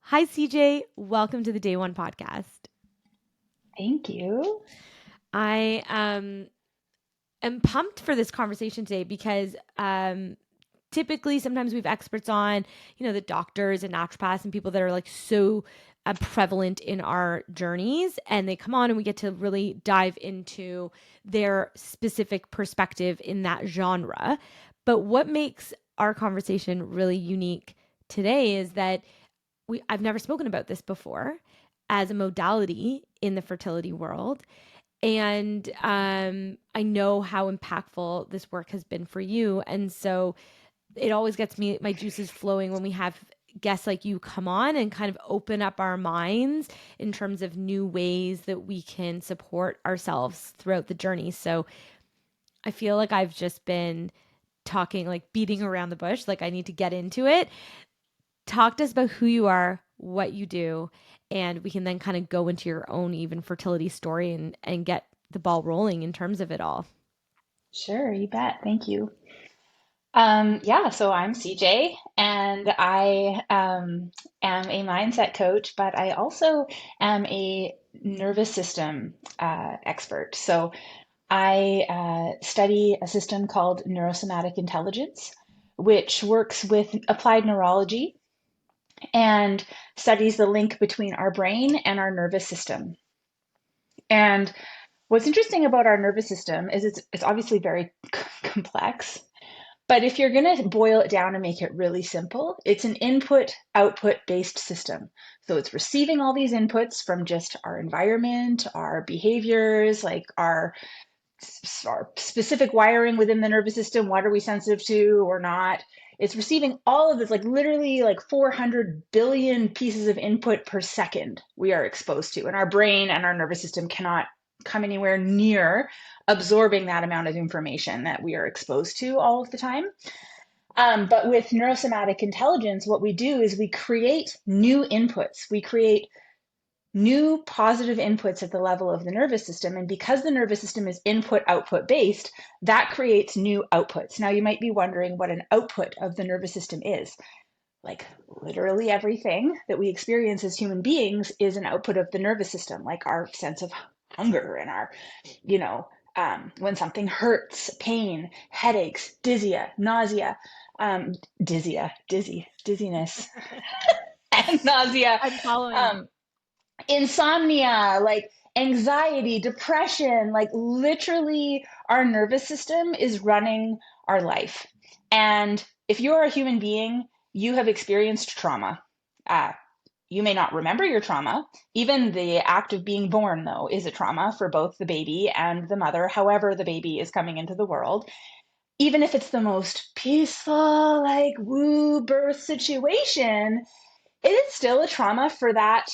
Hi, CJ. Welcome to the Day One podcast. Thank you. I am pumped for this conversation today because typically sometimes we have experts on, the doctors and naturopaths and people that are like so prevalent in our journeys. And they come on and we get to really dive into their specific perspective in that genre. But what makes our conversation really unique today is that I've never spoken about this before as a modality in the fertility world. And I know how impactful this work has been for you. And so it always gets me my juices flowing when we have guests like you come on and kind of open up our minds in terms of new ways that we can support ourselves throughout the journey. So I feel like I've just been talking, like beating around the bush, like I need to get into it. Talk to us about who you are, what you do, and we can then kind of go into your own even fertility story and get the ball rolling in terms of it all. Sure, you bet. Thank you. Yeah, so I'm CJ, and I am a mindset coach, but I also am a nervous system expert. So I study a system called neurosomatic intelligence, which works with applied neurology and studies the link between our brain and our nervous system. And what's interesting about our nervous system is it's obviously very complex, but if you're going to boil it down and make it really simple, it's an input output based system. So it's receiving all these inputs from just our environment, our behaviors, like our specific wiring within the nervous system. What are we sensitive to or not? It's receiving all of this, like literally like 400 billion pieces of input per second we are exposed to. And our brain and our nervous system cannot come anywhere near absorbing that amount of information that we are exposed to all of the time. But with neurosomatic intelligence, what we do is we create new inputs. We create new positive inputs at the level of the nervous system. And because the nervous system is input output based, that creates new outputs. Now, you might be wondering what an output of the nervous system is. Like literally everything that we experience as human beings is an output of the nervous system, like our sense of hunger and our, you know, when something hurts, pain, headaches, nausea, dizziness, and nausea. I'm following. Um, Insomnia, like anxiety, depression, like literally our nervous system is running our life. And if you're a human being, you have experienced trauma. Uh, you may not remember your trauma. Even the act of being born, though, is a trauma for both the baby and the mother, however, the baby is coming into the world. Even if it's the most peaceful, like woo birth situation, it is still a trauma for that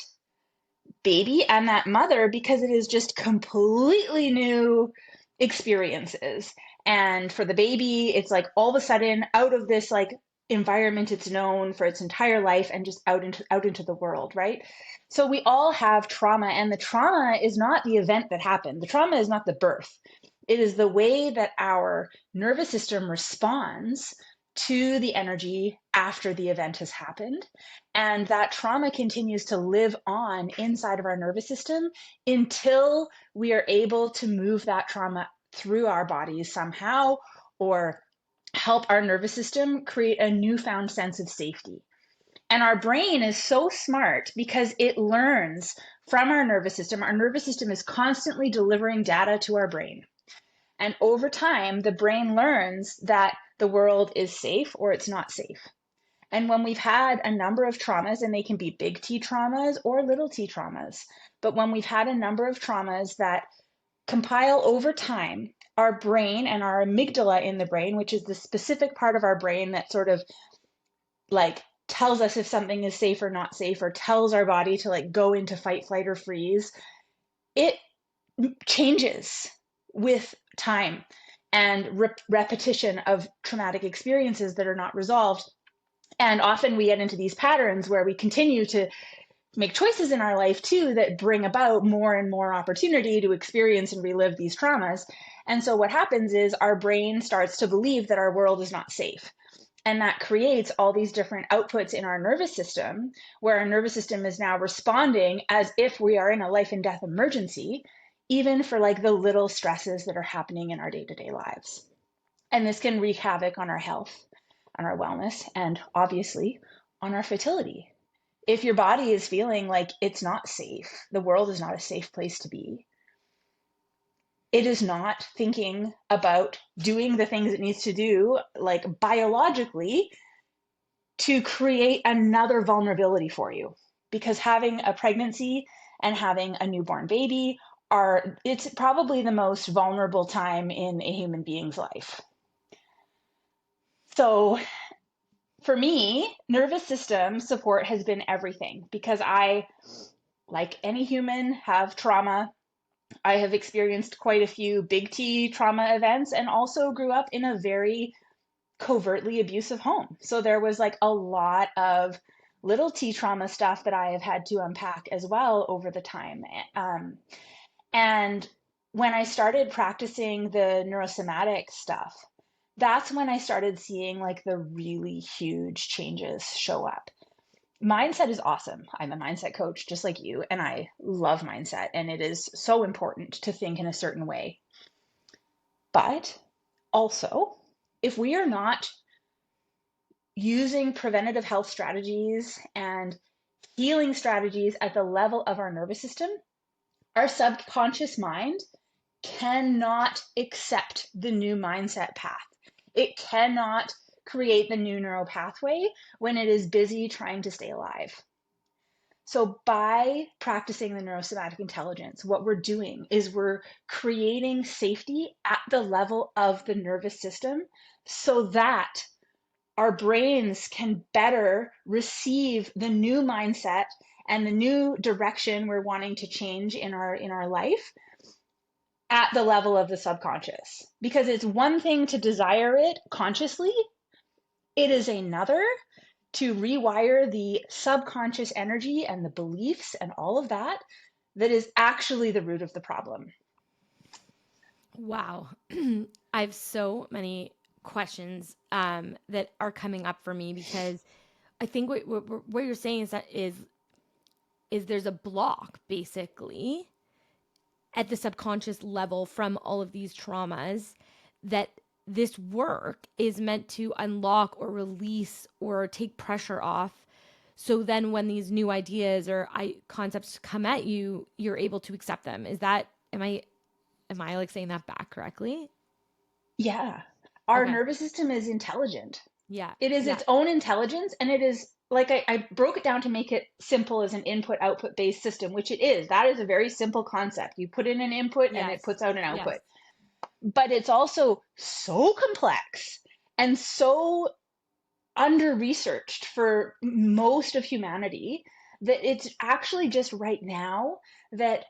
baby and that mother because it is just completely new experiences. And for the baby, it's like all of a sudden out of this like environment it's known for its entire life and just out into the world, right? So we all have trauma, and the trauma is not the event that happened. The trauma is not the birth. It is the way that our nervous system responds to the energy after the event has happened. And that trauma continues to live on inside of our nervous system until we are able to move that trauma through our bodies somehow or help our nervous system create a newfound sense of safety. And our brain is so smart because it learns from our nervous system. Our nervous system is constantly delivering data to our brain. And over time, the brain learns that the world is safe or it's not safe. And when we've had a number of traumas, and they can be big T traumas or little t traumas, but when we've had a number of traumas that compile over time, our brain and our amygdala in the brain, which is the specific part of our brain that sort of like tells us if something is safe or not safe, or tells our body to like go into fight, flight, or freeze, it changes with time and repetition of traumatic experiences that are not resolved. And often we get into these patterns where we continue to make choices in our life too that bring about more and more opportunity to experience and relive these traumas. And so what happens is our brain starts to believe that our world is not safe. And that creates all these different outputs in our nervous system, where our nervous system is now responding as if we are in a life and death emergency, even for like the little stresses that are happening in our day-to-day lives. And this can wreak havoc on our health, on our wellness, and obviously on our fertility. If your body is feeling like it's not safe, the world is not a safe place to be, it is not thinking about doing the things it needs to do, like biologically, to create another vulnerability for you. Because having a pregnancy and having a newborn baby it's probably the most vulnerable time in a human being's life. So for me, nervous system support has been everything, because I, like any human, have trauma. I have experienced quite a few big T trauma events, and also grew up in a very covertly abusive home. So there was like a lot of little T trauma stuff that I have had to unpack as well over the time. And when I started practicing the neurosomatic stuff, that's when I started seeing like the really huge changes show up. Mindset is awesome. I'm a mindset coach just like you, and I love mindset, and it is so important to think in a certain way. But also, if we are not using preventative health strategies and healing strategies at the level of our nervous system, our subconscious mind cannot accept the new mindset path. It cannot create the new neural pathway when it is busy trying to stay alive. So by practicing the neurosomatic intelligence, what we're doing is we're creating safety at the level of the nervous system, so that our brains can better receive the new mindset and the new direction we're wanting to change in our life at the level of the subconscious. Because it's one thing to desire it consciously, it is another to rewire the subconscious energy and the beliefs and all of that that is actually the root of the problem. Wow. I have so many questions that are coming up for me, because I think what you're saying is there's a block basically at the subconscious level from all of these traumas that this work is meant to unlock or release or take pressure off. So then when these new ideas or concepts come at you, you're able to accept them. Is that, am I like saying that back correctly? Yeah. Our Okay. nervous system is intelligent. Yeah. It is Yeah. its own intelligence, and it is like I broke it down to make it simple as an input output based system, which it is. That is a very simple concept. You put in an input and it Yes. puts out an Yes. output. But it's also so complex and so under researched for most of humanity that it's actually just right now that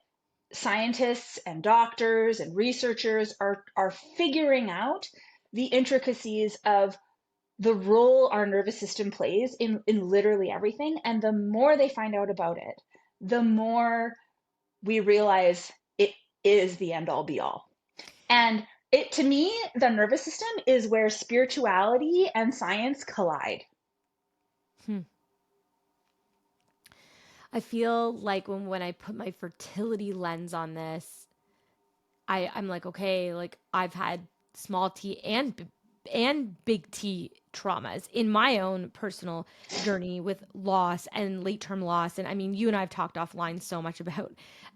scientists and doctors and researchers are figuring out the intricacies of the role our nervous system plays in literally everything. And the more they find out about it, the more we realize it is the end all be all. And it, to me, the nervous system is where spirituality and science collide. Hmm. I feel like when I put my fertility lens on this, I'm like, okay, like I've had small t and big T traumas in my own personal journey with loss and late term loss. And I mean, you and I have talked offline so much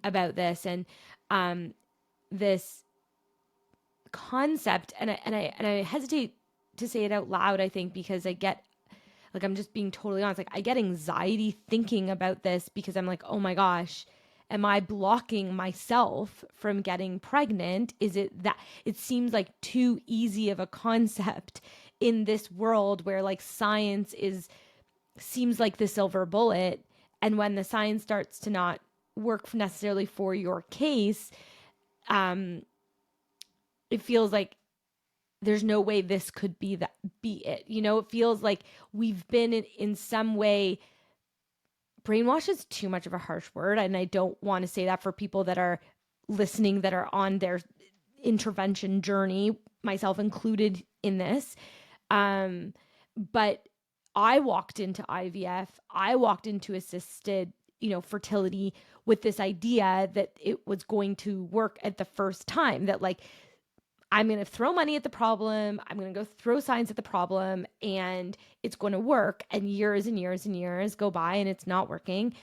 about this, and um this concept, and I hesitate to say it out loud, I think, because I get, like, I'm just being totally honest, like I get anxiety thinking about this, because I'm like, oh my gosh, am I blocking myself from getting pregnant? Is it that it seems like too easy of a concept in this world where like science is seems like the silver bullet, and when the science starts to not work necessarily for your case, um it feels like there's no way this could be it. It feels like we've been in some way, brainwash is too much of a harsh word, and I don't want to say that for people that are listening that are on their intervention journey, myself included in this. Um but I walked into IVF, I walked into assisted, fertility with this idea that it was going to work at the first time, that like I'm going to throw money at the problem, I'm going to go throw science at the problem, and it's going to work. And years and years and years go by and it's not working.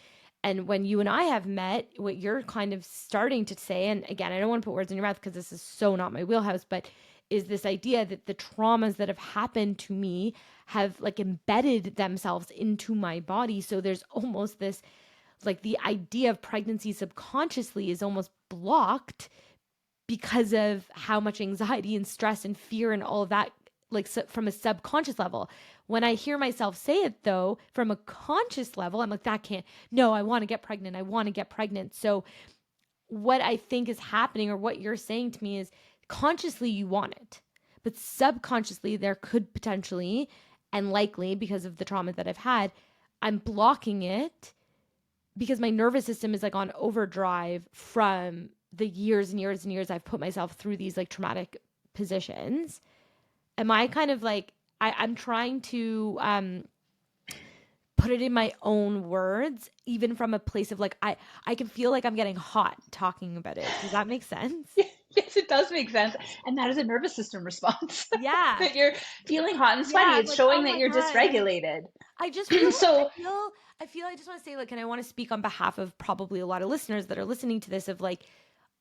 And when you and I have met, what you're kind of starting to say, and again, I don't want to put words in your mouth because this is so not my wheelhouse, but is this idea that the traumas that have happened to me have like embedded themselves into my body. So there's almost this, like, the idea of pregnancy subconsciously is almost blocked because of how much anxiety and stress and fear and all of that, like, from a subconscious level. When I hear myself say it though, from a conscious level, I'm like, that can't, no, I want to get pregnant. I want to get pregnant. So what I think is happening, or what you're saying to me, is consciously you want it, but subconsciously there could potentially, and likely because of the trauma that I've had, I'm blocking it because my nervous system is like on overdrive from the years and years and years I've put myself through these like traumatic positions. Am I kind of like, I'm trying to put it in my own words, even from a place of like, I can feel like I'm getting hot talking about it. Does that make sense? Yes, it does make sense. And that is a nervous system response. Yeah. That you're feeling hot and sweaty. Yeah. I'm It's like, showing oh that my you're God. dysregulated. I just feel, So I just want to say, like, and I want to speak on behalf of probably a lot of listeners that are listening to this, of like,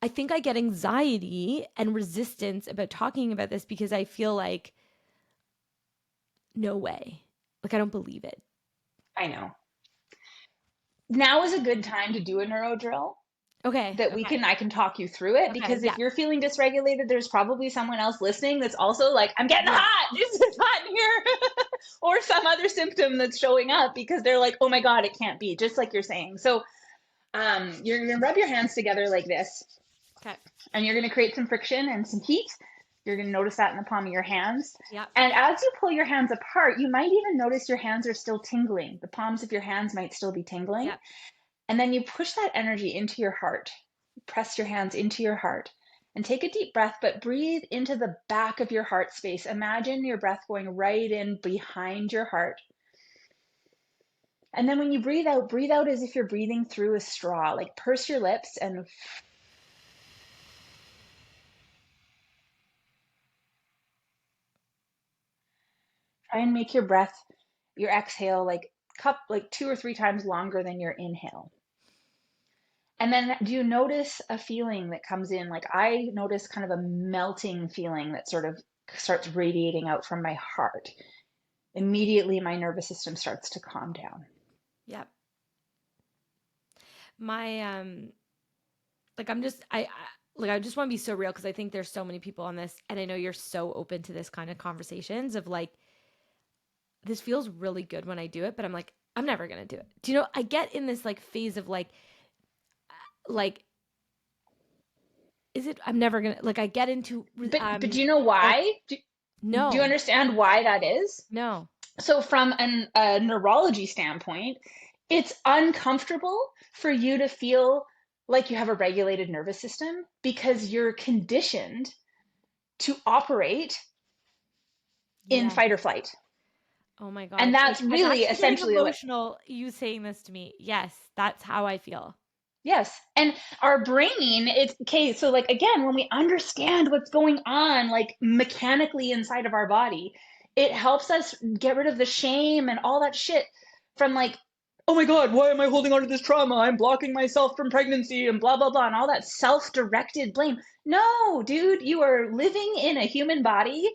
I think I get anxiety and resistance about talking about this because I feel like, no way. Like, I don't believe it. I know. Now is a good time to do a neuro drill Okay. that Okay. I can talk you through it, Okay. because Yeah. if you're feeling dysregulated, there's probably someone else listening that's also like, I'm getting Yeah. hot. It's hot in here. Or some other symptom that's showing up because they're like, oh my God, it can't be, just like you're saying. So you're going to rub your hands together like this, Okay. and you're going to create some friction and some heat. You're going to notice that in the palm of your hands. Yeah. And as you pull your hands apart, you might even notice your hands are still tingling. The palms of your hands might still be tingling. Yeah. And then you push that energy into your heart. Press your hands into your heart and take a deep breath, but breathe into the back of your heart space. Imagine your breath going right in behind your heart. And then when you breathe out as if you're breathing through a straw. Like, purse your lips and try and make your breath, your exhale, like 2 or 3 times longer than your inhale. And then do you notice a feeling that comes in? Like, I notice kind of a melting feeling that sort of starts radiating out from my heart. Immediately, my nervous system starts to calm down. Yeah. My, like, I just want to be so real because I think there's so many people on this, and I know you're so open to this kind of conversations of like, this feels really good when I do it, but I'm like, I'm never going to do it. Do you know, I get in this like phase of like, is it, I'm never going to, like, I get into, But do you know why? Do you no, understand why that is? no. So, from a neurology standpoint, it's uncomfortable for you to feel like you have a regulated nervous system because you're conditioned to operate in Yes. fight or flight. Oh my And God. that's I'm really actually getting essentially what, emotional you saying this to me. Yes, that's how I feel. yes. And our brain, it's okay. So, like, again, when we understand what's going on, like, mechanically inside of our body, it helps us get rid of the shame and all that shit from, like, oh my God, why am I holding on to this trauma? I'm blocking myself from pregnancy and blah, blah, blah, and all that self directed blame. No, dude, you are living in a human body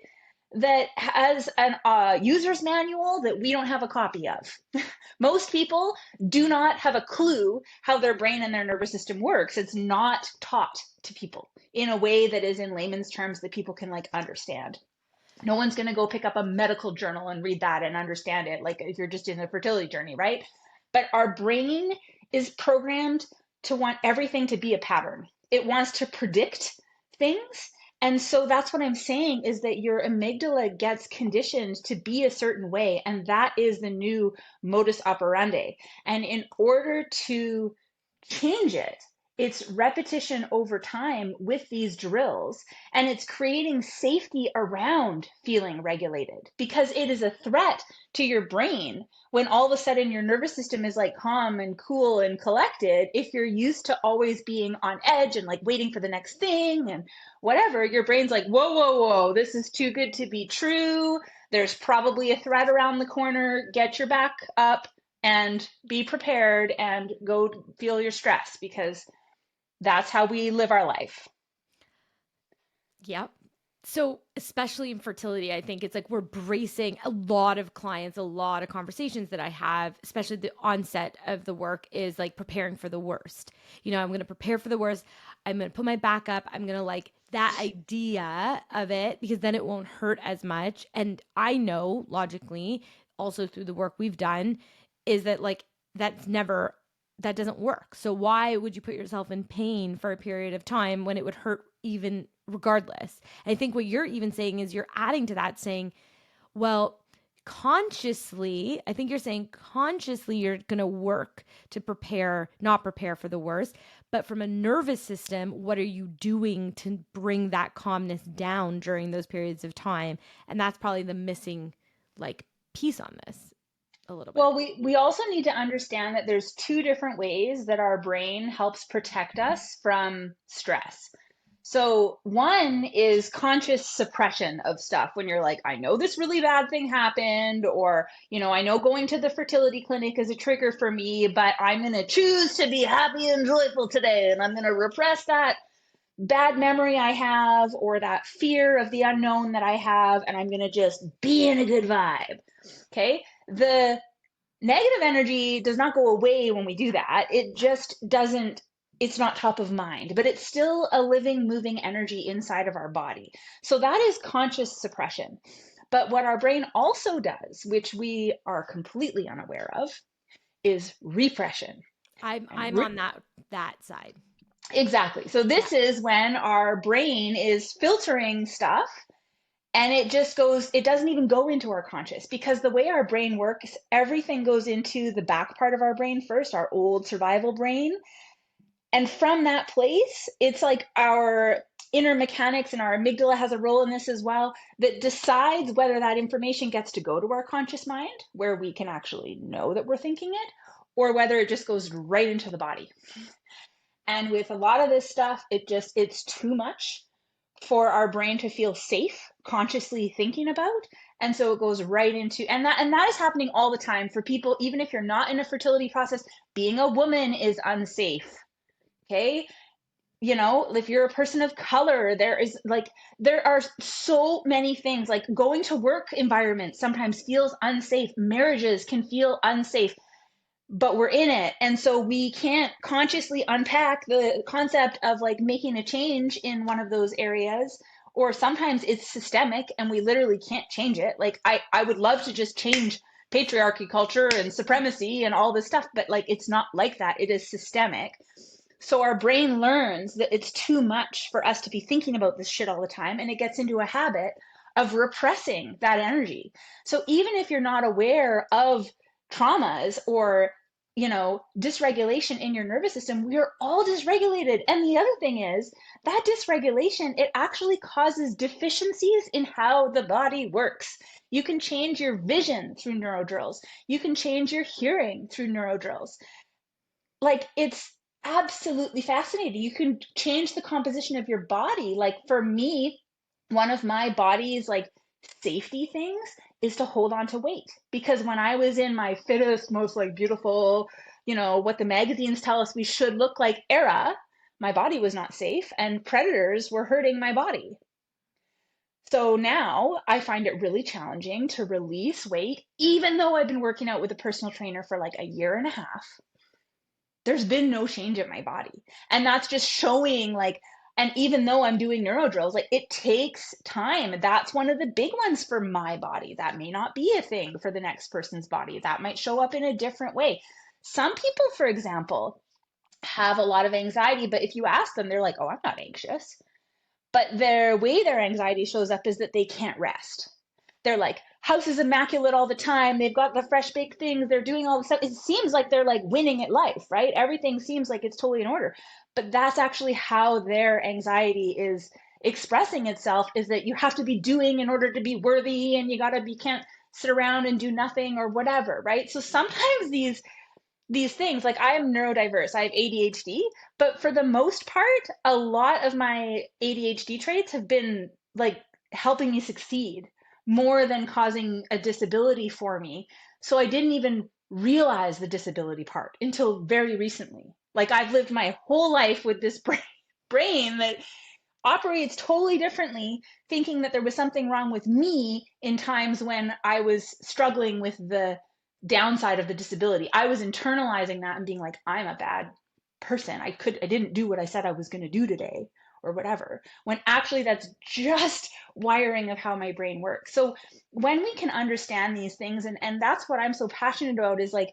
that has an user's manual that we don't have a copy of. Most people do not have a clue how their brain and their nervous system works. It's not taught to people in a way that is in layman's terms that people can like understand. No one's going to go pick up a medical journal and read that and understand it, like if you're just in a fertility journey, right? But our brain is programmed to want everything to be a pattern. It wants to predict things. And so that's what I'm saying, is that your amygdala gets conditioned to be a certain way. And that is the new modus operandi. And in order to change it, It's repetition over time with these drills, and it's creating safety around feeling regulated because it is a threat to your brain when all of a sudden your nervous system is like calm and cool and collected. If you're used to always being on edge and like waiting for the next thing and whatever, your brain's like, whoa, whoa, whoa, this is too good to be true. There's probably a threat around the corner. Get your back up and be prepared and go feel your stress, because that's how we live our life. Yep. So, especially in fertility, I think it's like we're bracing a lot of clients, a lot of conversations that I have, especially the onset of the work is like preparing for the worst. I'm going to prepare for the worst. I'm going to put my back up. I'm going to like that idea of it because then it won't hurt as much. And I know logically, also through the work we've done, is that like that's never, that doesn't work. So, why would you put yourself in pain for a period of time when it would hurt even regardless? I think what you're even saying is you're adding to that saying, well, consciously, I think you're saying consciously you're going to work to prepare, not prepare for the worst, but from a nervous system, what are you doing to bring that calmness down during those periods of time? And that's probably the missing like piece on this a little bit. Well, we also need to understand that there's two different ways that our brain helps protect us from stress. So one is conscious suppression of stuff when you're like, I know this really bad thing happened, or, I know going to the fertility clinic is a trigger for me, but I'm going to choose to be happy and joyful today. And I'm going to repress that bad memory I have or that fear of the unknown that I have. And I'm going to just be in a good vibe. Okay. The negative energy does not go away when we do that. It just doesn't, it's not top of mind, but it's still a living, moving energy inside of our body. So that is conscious suppression. But what our brain also does, which we are completely unaware of, is repression. And I'm on that side. exactly. So Yeah. this is when our brain is filtering stuff, and it just goes, it doesn't even go into our conscious, because the way our brain works, everything goes into the back part of our brain first, our old survival brain. And from that place, it's like our inner mechanics, and our amygdala has a role in this as well, that decides whether that information gets to go to our conscious mind, where we can actually know that we're thinking it, or whether it just goes right into the body. And with a lot of this stuff, it's too much for our brain to feel safe consciously thinking about. And so it goes right into, and that is happening all the time for people. Even if you're not in a fertility process, being a woman is unsafe. Okay. If you're a person of color, there are so many things, like going to work environments sometimes feels unsafe. Marriages can feel unsafe, but we're in it. And so we can't consciously unpack the concept of like making a change in one of those areas. Or sometimes it's systemic and we literally can't change it. Like I would love to just change patriarchy culture and supremacy and all this stuff, but like it's not like that. It is systemic. So our brain learns that it's too much for us to be thinking about this shit all the time, and it gets into a habit of repressing that energy. So even if you're not aware of traumas or dysregulation in your nervous system, we are all dysregulated. And the other thing is that dysregulation, it actually causes deficiencies in how the body works. You can change your vision through neurodrills. You can change your hearing through neurodrills. Like, it's absolutely fascinating. You can change the composition of your body. Like, for me, one of my body's like safety things is to hold on to weight, because when I was in my fittest, most like beautiful, what the magazines tell us we should look like era, my body was not safe and predators were hurting my body. So now I find it really challenging to release weight, even though I've been working out with a personal trainer for like a year and a half. There's been no change in my body. And that's just showing like, and even though I'm doing neuro drills, like it takes time. That's one of the big ones for my body. That may not be a thing for the next person's body. That might show up in a different way. Some people, for example, have a lot of anxiety, but if you ask them, they're like, oh, I'm not anxious. But their way their anxiety shows up is that they can't rest. Their like house is immaculate all the time. They've got the fresh baked things. They're doing all the stuff. It seems like they're like winning at life, right? Everything seems like it's totally in order. But that's actually how their anxiety is expressing itself, is that you have to be doing in order to be worthy, and you gotta be, can't sit around and do nothing or whatever, right? So sometimes these things, like I am neurodiverse, I have ADHD, but for the most part, a lot of my ADHD traits have been like helping me succeed more than causing a disability for me. So I didn't even realize the disability part until very recently. Like I've lived my whole life with this brain that operates totally differently, thinking that there was something wrong with me in times when I was struggling with the downside of the disability. I was internalizing that and being like, I'm a bad person. I didn't do what I said I was going to do today or whatever. When actually that's just wiring of how my brain works. So when we can understand these things, and that's what I'm so passionate about, is like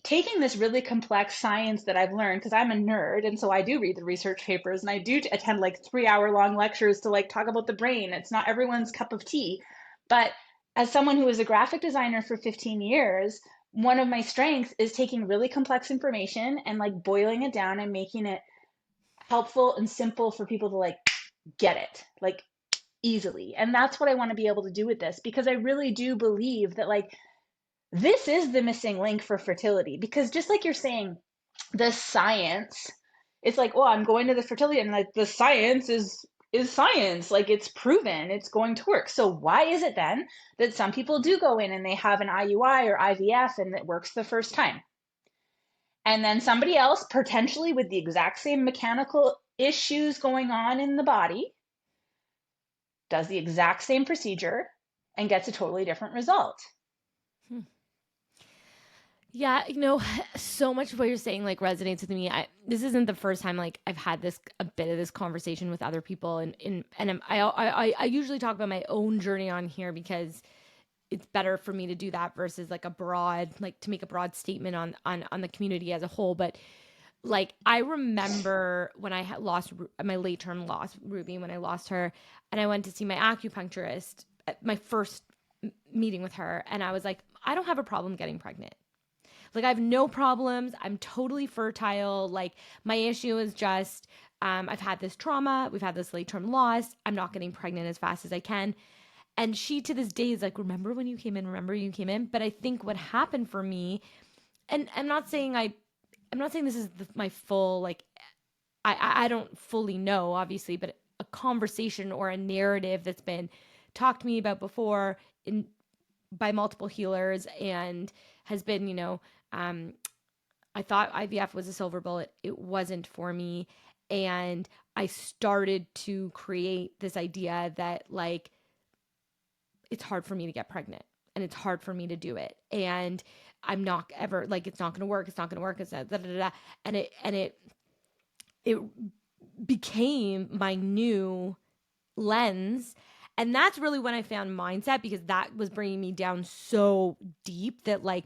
taking this really complex science that I've learned, because I'm a nerd, and so I do read the research papers and I do attend like 3 hour long lectures to like talk about the brain. It's not everyone's cup of tea. But as someone who was a graphic designer for 15 years, one of my strengths is taking really complex information and like boiling it down and making it helpful and simple for people to like get it, like easily. And that's what I want to be able to do with this, because I really do believe that like this is the missing link for fertility. Because just like you're saying, the science, it's like, oh, I'm going to the fertility, and like the science is science, like it's proven it's going to work. So why is it then that some people do go in and they have an IUI or IVF and it works the first time, and then somebody else potentially with the exact same mechanical issues going on in the body does the exact same procedure and gets a totally different result? Hmm. Yeah, so much of what you're saying like resonates with me. This isn't the first time like I've had this a bit of this conversation with other people, I usually talk about my own journey on here because it's better for me to do that versus like a broad, like to make a broad statement on the community as a whole. But like I remember when I had lost my late term loss Ruby, when I lost her, and I went to see my acupuncturist at my first meeting with her, and I was like, I don't have a problem getting pregnant. Like I have no problems. I'm totally fertile. Like my issue is just I've had this trauma. We've had this late term loss. I'm not getting pregnant as fast as I can. And she to this day is like, remember when you came in? Remember you came in? But I think what happened for me, and I'm not saying this is my full like I don't fully know obviously, but a conversation or a narrative that's been talked to me about before in by multiple healers and has been, um, I thought IVF was a silver bullet. It wasn't for me. And I started to create this idea that, like, it's hard for me to get pregnant and it's hard for me to do it. And I'm not ever, like, it's not going to work. It's not going to work. It's da, da, da, da. And it became my new lens. And that's really when I found mindset, because that was bringing me down so deep that like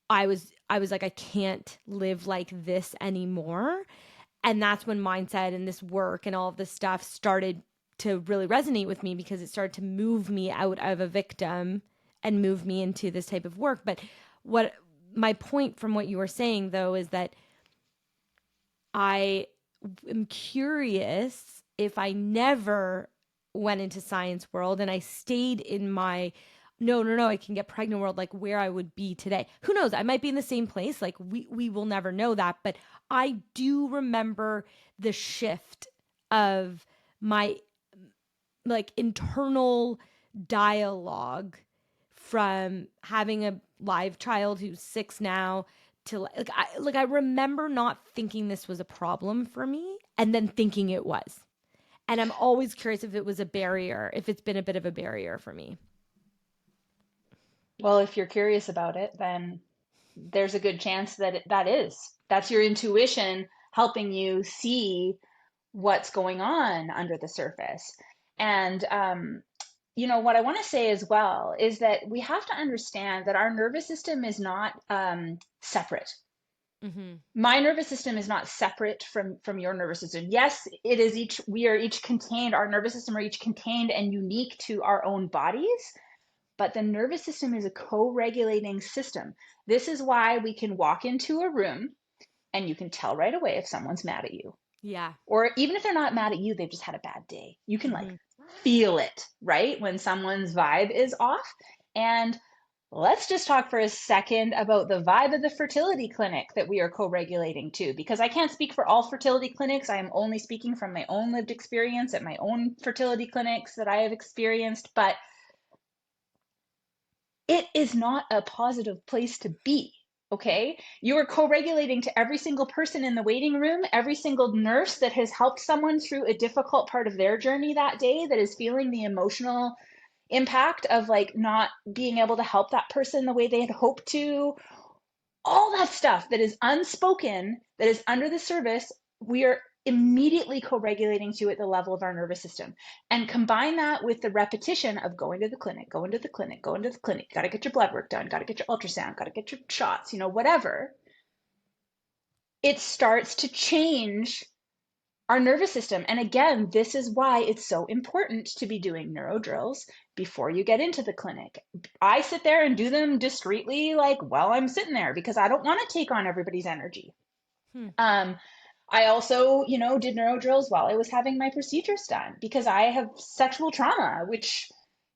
I was like, I can't live like this anymore. And that's when mindset and this work and all of this stuff started to really resonate with me, because it started to move me out of a victim and move me into this type of work. But what my point from what you were saying though is that I am curious, if I never went into science world and I stayed in my no, I can get pregnant world, like where I would be today. Who knows? I might be in the same place. Like we will never know that. But I do remember the shift of my like internal dialogue from having a live child who's 6 now to I remember not thinking this was a problem for me and then thinking it was. And I'm always curious if it was a barrier, if it's been a bit of a barrier for me. Well, if you're curious about it, then there's a good chance that that is. That's your intuition helping you see what's going on under the surface. And, what I want to say as well is that we have to understand that our nervous system is not separate. Mm-hmm. My nervous system is not separate from your nervous system. Yes, it is each, we are each contained, our nervous system are each contained and unique to our own bodies, but the nervous system is a co-regulating system. This is why we can walk into a room and you can tell right away if someone's mad at you. Yeah. Or even if they're not mad at you, they've just had a bad day. You can like Hmm. feel it, right? When someone's vibe is off. And let's just talk for a second about the vibe of the fertility clinic that we are co-regulating too, because I can't speak for all fertility clinics. I am only speaking from my own lived experience at my own fertility clinics that I have experienced, but it is not a positive place to be. Okay. You are co regulating to every single person in the waiting room, every single nurse that has helped someone through a difficult part of their journey that day, that is feeling the emotional impact of like not being able to help that person the way they had hoped to, all that stuff that is unspoken, that is under the surface, we are immediately co-regulating to at the level of our nervous system. And combine that with the repetition of going to the clinic, going to the clinic, going to the clinic, got to get your blood work done, got to get your ultrasound, got to get your shots, whatever. It starts to change our nervous system. And again, this is why it's so important to be doing neuro drills before you get into the clinic. I sit there and do them discreetly, like while I'm sitting there, because I don't want to take on everybody's energy. Hmm. Um, I also, did neuro drills while I was having my procedures done because I have sexual trauma, which,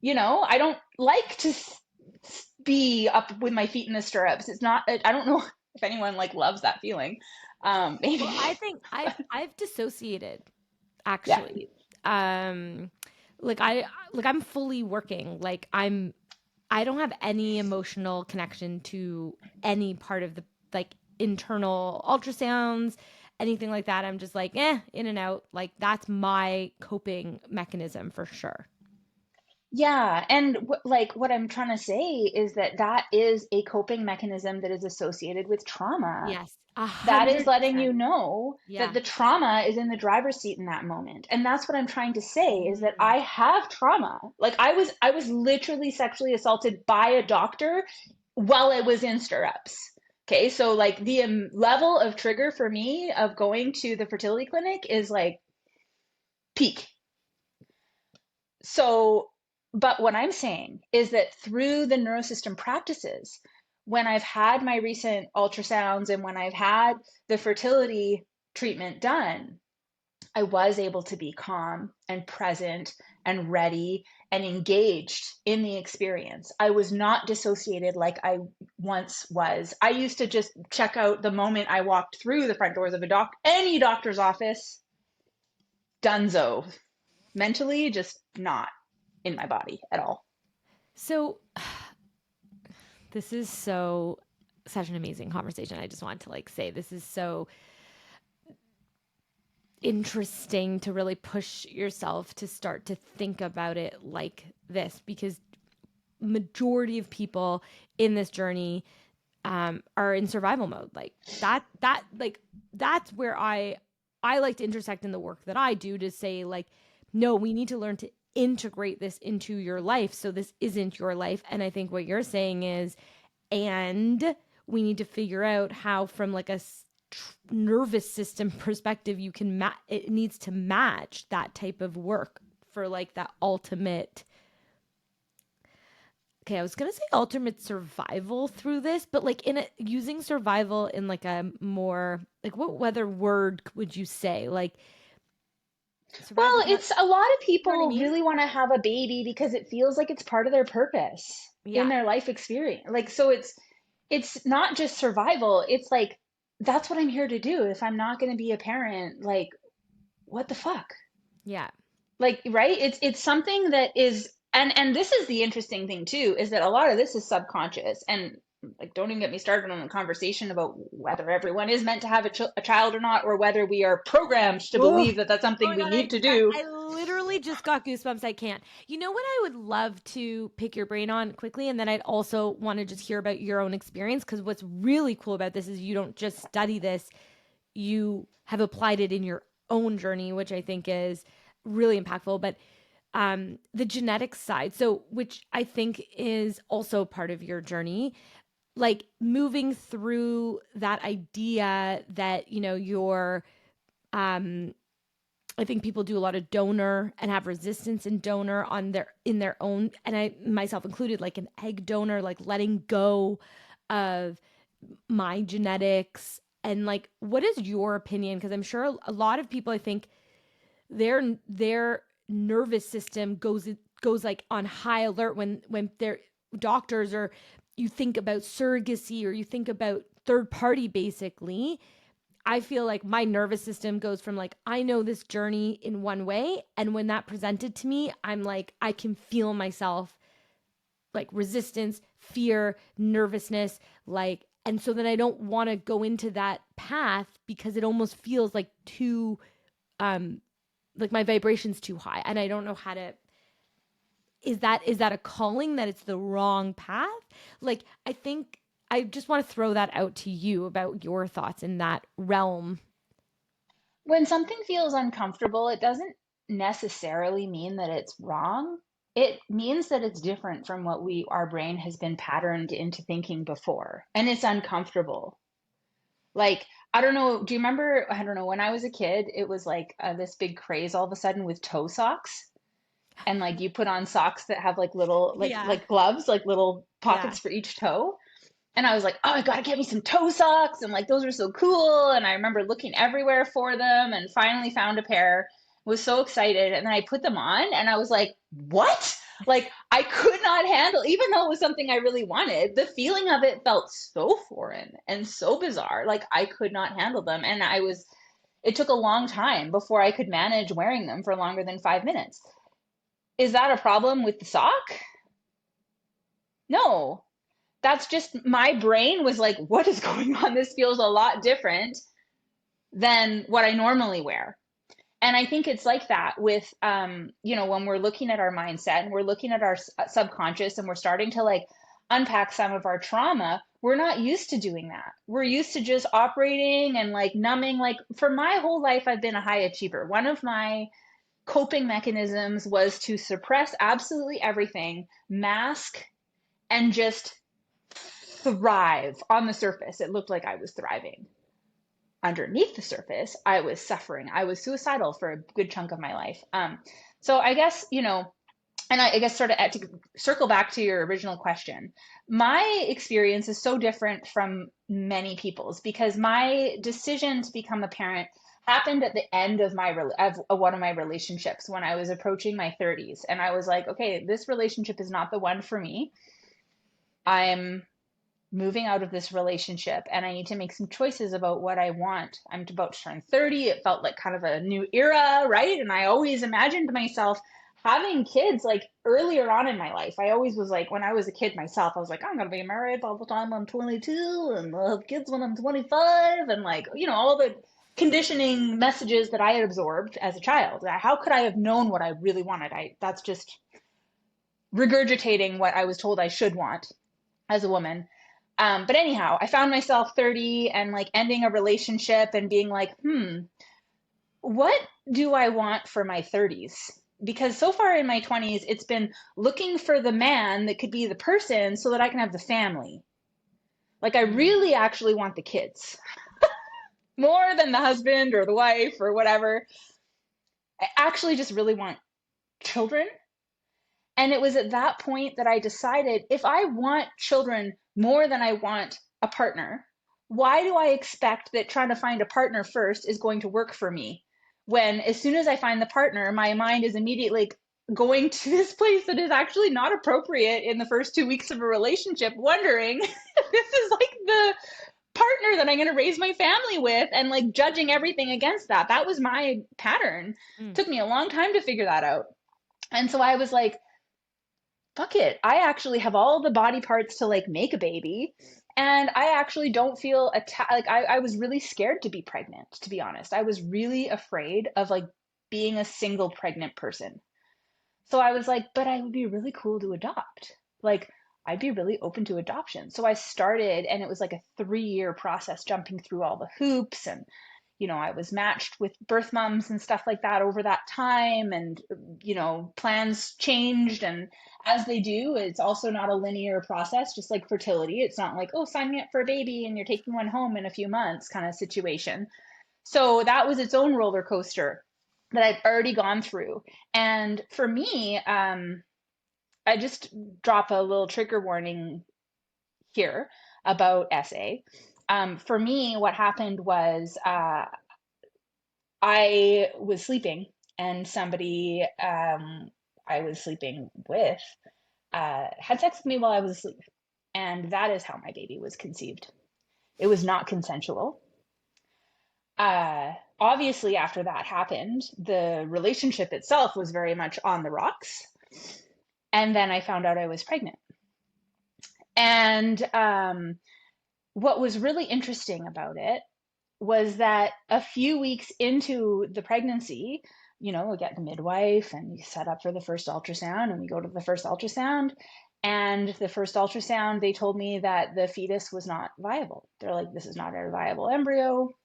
I don't like to be up with my feet in the stirrups. It's not, I don't know if anyone like loves that feeling. Maybe. Well, I think I've dissociated Yeah. actually. Um, I'm fully working. I don't have any emotional connection to any part of the like internal ultrasounds, anything like that. I'm just like, in and out. Like that's my coping mechanism for sure. Yeah, and like what I'm trying to say is that that is a coping mechanism that is associated with trauma. Yes, a That is hundred letting percent. you know that Yeah. the trauma is in the driver's seat in that moment. And that's what I'm trying to say is that Mhm. I have trauma. Like I was literally sexually assaulted by a doctor while I was in stirrups. Okay, so like the level of trigger for me of going to the fertility clinic is like peak. So, but what I'm saying is that through the neurosystem practices, when I've had my recent ultrasounds and when I've had the fertility treatment done, I was able to be calm and present and ready and engaged in the experience. I was not dissociated like I once was. I used to just check out the moment I walked through the front doors of any doctor's office, dunzo. Mentally, just not in my body at all. So this is so such an amazing conversation. I just wanted to like say this is so interesting to really push yourself to start to think about it like this because majority of people in this journey are in survival mode. Like that's where I like to intersect in the work that I do to say like, no, we need to learn to integrate this into your life. So this isn't your life. And I think what you're saying is, and we need to figure out how from like a nervous system perspective you can it needs to match that type of work for like that ultimate, okay, I was gonna say ultimate survival through this, but like in a using survival in like a more like what other word would you say? Like survival, Well, not, it's a lot of you know what I people mean? really want to have a baby because it feels like it's part of their purpose in Yeah. their life experience. Like so it's not just survival. It's like that's what I'm here to do. If I'm not going to be a parent, like what the fuck? Yeah. Like right? It's something that is and this is the interesting thing too is that a lot of this is subconscious and like don't even get me started on a conversation about whether everyone is meant to have a child or not or whether we are programmed to Oh, believe that that's oh something my we god, need to do. I literally just got goosebumps. I can't. You know what I would love to pick your brain on quickly, and then I'd also want to just hear about your own experience because what's really cool about this is you don't just study this, you have applied it in your own journey, which I think is really impactful. But the genetic side, so which I think is also part of your journey, like moving through that idea that, you know, your um I think people do a lot of donor and have resistance in donor on their in their own, and I myself included, like an egg donor, like letting go of my genetics. And like, what is your opinion? Because I'm sure a lot of people, I think their nervous system goes like on high alert when their doctors, or you think about surrogacy, or you think about third party basically. I feel like my nervous system goes from like, I know this journey in one way, and when that presented to me, I'm like, I can feel myself like resistance, fear, nervousness, like, and so then I don't want to go into that path because it almost feels like too like my vibration's too high, and I don't know how to. Is that a calling that it's the wrong path? Like, I think I just want to throw that out to you about your thoughts in that realm. When something feels uncomfortable, it doesn't necessarily mean that it's wrong. It means that it's different from what our brain has been patterned into thinking before, and it's uncomfortable. Like, I don't know, do you remember, I don't know, when I was a kid, it was like this big craze all of a sudden with toe socks. And like you put on socks that have like little Yeah. like gloves, like little Yeah. pockets for each toe. And I was like, oh, I gotta get me some toe socks. And like those are so cool. And I remember looking everywhere for them and finally found a pair. Was so excited. And then I put them on and I was like, what? Like I could not handle, even though it was something I really wanted, the feeling of it felt so foreign and so bizarre. Like I could not handle them. And it took a long time before I could manage wearing them for longer than 5 minutes. Is that a problem with the sock? No, that's just my brain was like, what is going on? This feels a lot different than what I normally wear. And I think it's like that with, when we're looking at our mindset and we're looking at our subconscious and we're starting to like unpack some of our trauma, we're not used to doing that. We're used to just operating and like numbing. Like for my whole life, I've been a high achiever. One of my coping mechanisms was to suppress absolutely everything, mask, and just thrive on the surface. It looked like I was thriving. Underneath the surface, I was suffering. I was suicidal for a good chunk of my life. So I guess, and I guess sort of to circle back to your original question, my experience is so different from many people's because my decision to become a parent happened at the end of one of my relationships when I was approaching my 30s, and I was like, okay, this relationship is not the one for me. I'm moving out of this relationship and I need to make some choices about what I want. I'm about to turn 30. It felt like kind of a new era, right? And I always imagined myself having kids like earlier on in my life. I always was like, when I was a kid myself, I was like, I'm going to be married by the time I'm 22 and I'll have kids when I'm 25. And like, all the conditioning messages that I had absorbed as a child. How could I have known what I really wanted? That's just regurgitating what I was told I should want as a woman. But anyhow, I found myself 30 and like ending a relationship and being like, what do I want for my 30s? Because so far in my 20s, it's been looking for the man that could be the person so that I can have the family. Like, I Mm. really actually want the kids more than the husband or the wife or whatever. I actually just really want children. And it was at that point that I decided if I want children more than I want a partner, why do I expect that trying to find a partner first is going to work for me? When as soon as I find the partner, my mind is immediately going to this place that is actually not appropriate in the first 2 weeks of a relationship, wondering if this is like the partner that I'm going to raise my family with and like judging everything against that. That was my pattern. It Mm. took me a long time to figure that out. And so I was like, fuck it. I actually have all the body parts to like make a baby. And I actually don't feel like I was really scared to be pregnant, to be honest. I was really afraid of like being a single pregnant person. So I was like, but I would be really cool to adopt. Like, I'd be really open to adoption. So I started, and it was like a 3-year process, jumping through all the hoops. And, I was matched with birth moms and stuff like that over that time. And, plans changed. And as they do, it's also not a linear process, just like fertility. It's not like, oh, sign me up for a baby and you're taking one home in a few months kind of situation. So that was its own roller coaster. that I'd already gone through. And for me, I just drop a little trigger warning here about SA. For me, what happened was I was sleeping, and somebody I was sleeping with had sex with me while I was asleep. And that is how my baby was conceived. It was not consensual. Obviously, after that happened, the relationship itself was very much on the rocks. And then I found out I was pregnant. And what was really interesting about it was that a few weeks into the pregnancy, we get the midwife and we set up for the first ultrasound, and we go to the first ultrasound. And the first ultrasound, they told me that the fetus was not viable. They're like, this is not a viable embryo.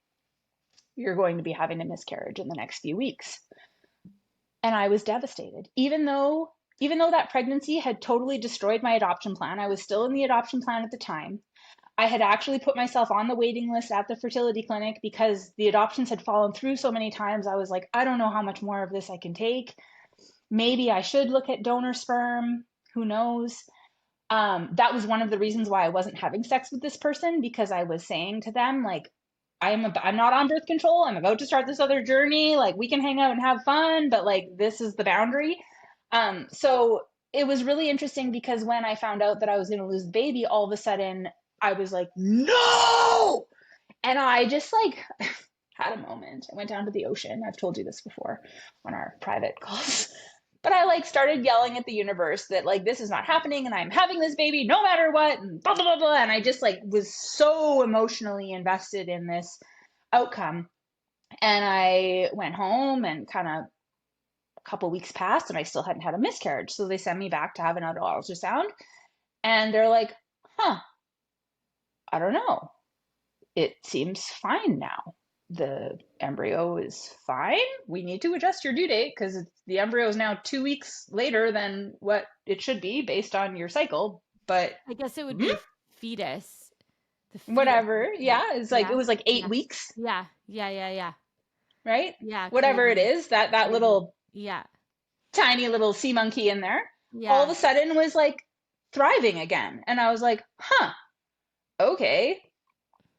You're going to be having a miscarriage in the next few weeks. And I was devastated. Even though that pregnancy had totally destroyed my adoption plan, I was still in the adoption plan at the time. I had actually put myself on the waiting list at the fertility clinic because the adoptions had fallen through so many times. I was like, I don't know how much more of this I can take. Maybe I should look at donor sperm. Who knows? That was one of the reasons why I wasn't having sex with this person, because I was saying to them, like, I'm not on birth control. I'm about to start this other journey. Like, we can hang out and have fun, but like, this is the boundary. So it was really interesting because when I found out that I was going to lose the baby, all of a sudden I was like, no! And I just like had a moment. I went down to the ocean. I've told you this before on our private calls. But I like started yelling at the universe that like this is not happening and I'm having this baby no matter what, and blah blah blah blah. And I just like was so emotionally invested in this outcome. And I went home, and kind of a couple weeks passed and I still hadn't had a miscarriage. So they sent me back to have another ultrasound, and they're like, huh, I don't know. It seems fine now. The embryo is fine. We need to adjust your due date because the embryo is now 2 weeks later than what it should be based on your cycle. But I guess it would be a fetus. The fetus. whatever. Yeah, it's like it Yeah. was like eight Yeah. weeks, Yeah. Yeah. Yeah. Yeah. right? Yeah. Whatever it Crazy. is, that Crazy. little Yeah. tiny little sea monkey in there, all of Yeah. a sudden was like thriving again. And I was like, huh, okay.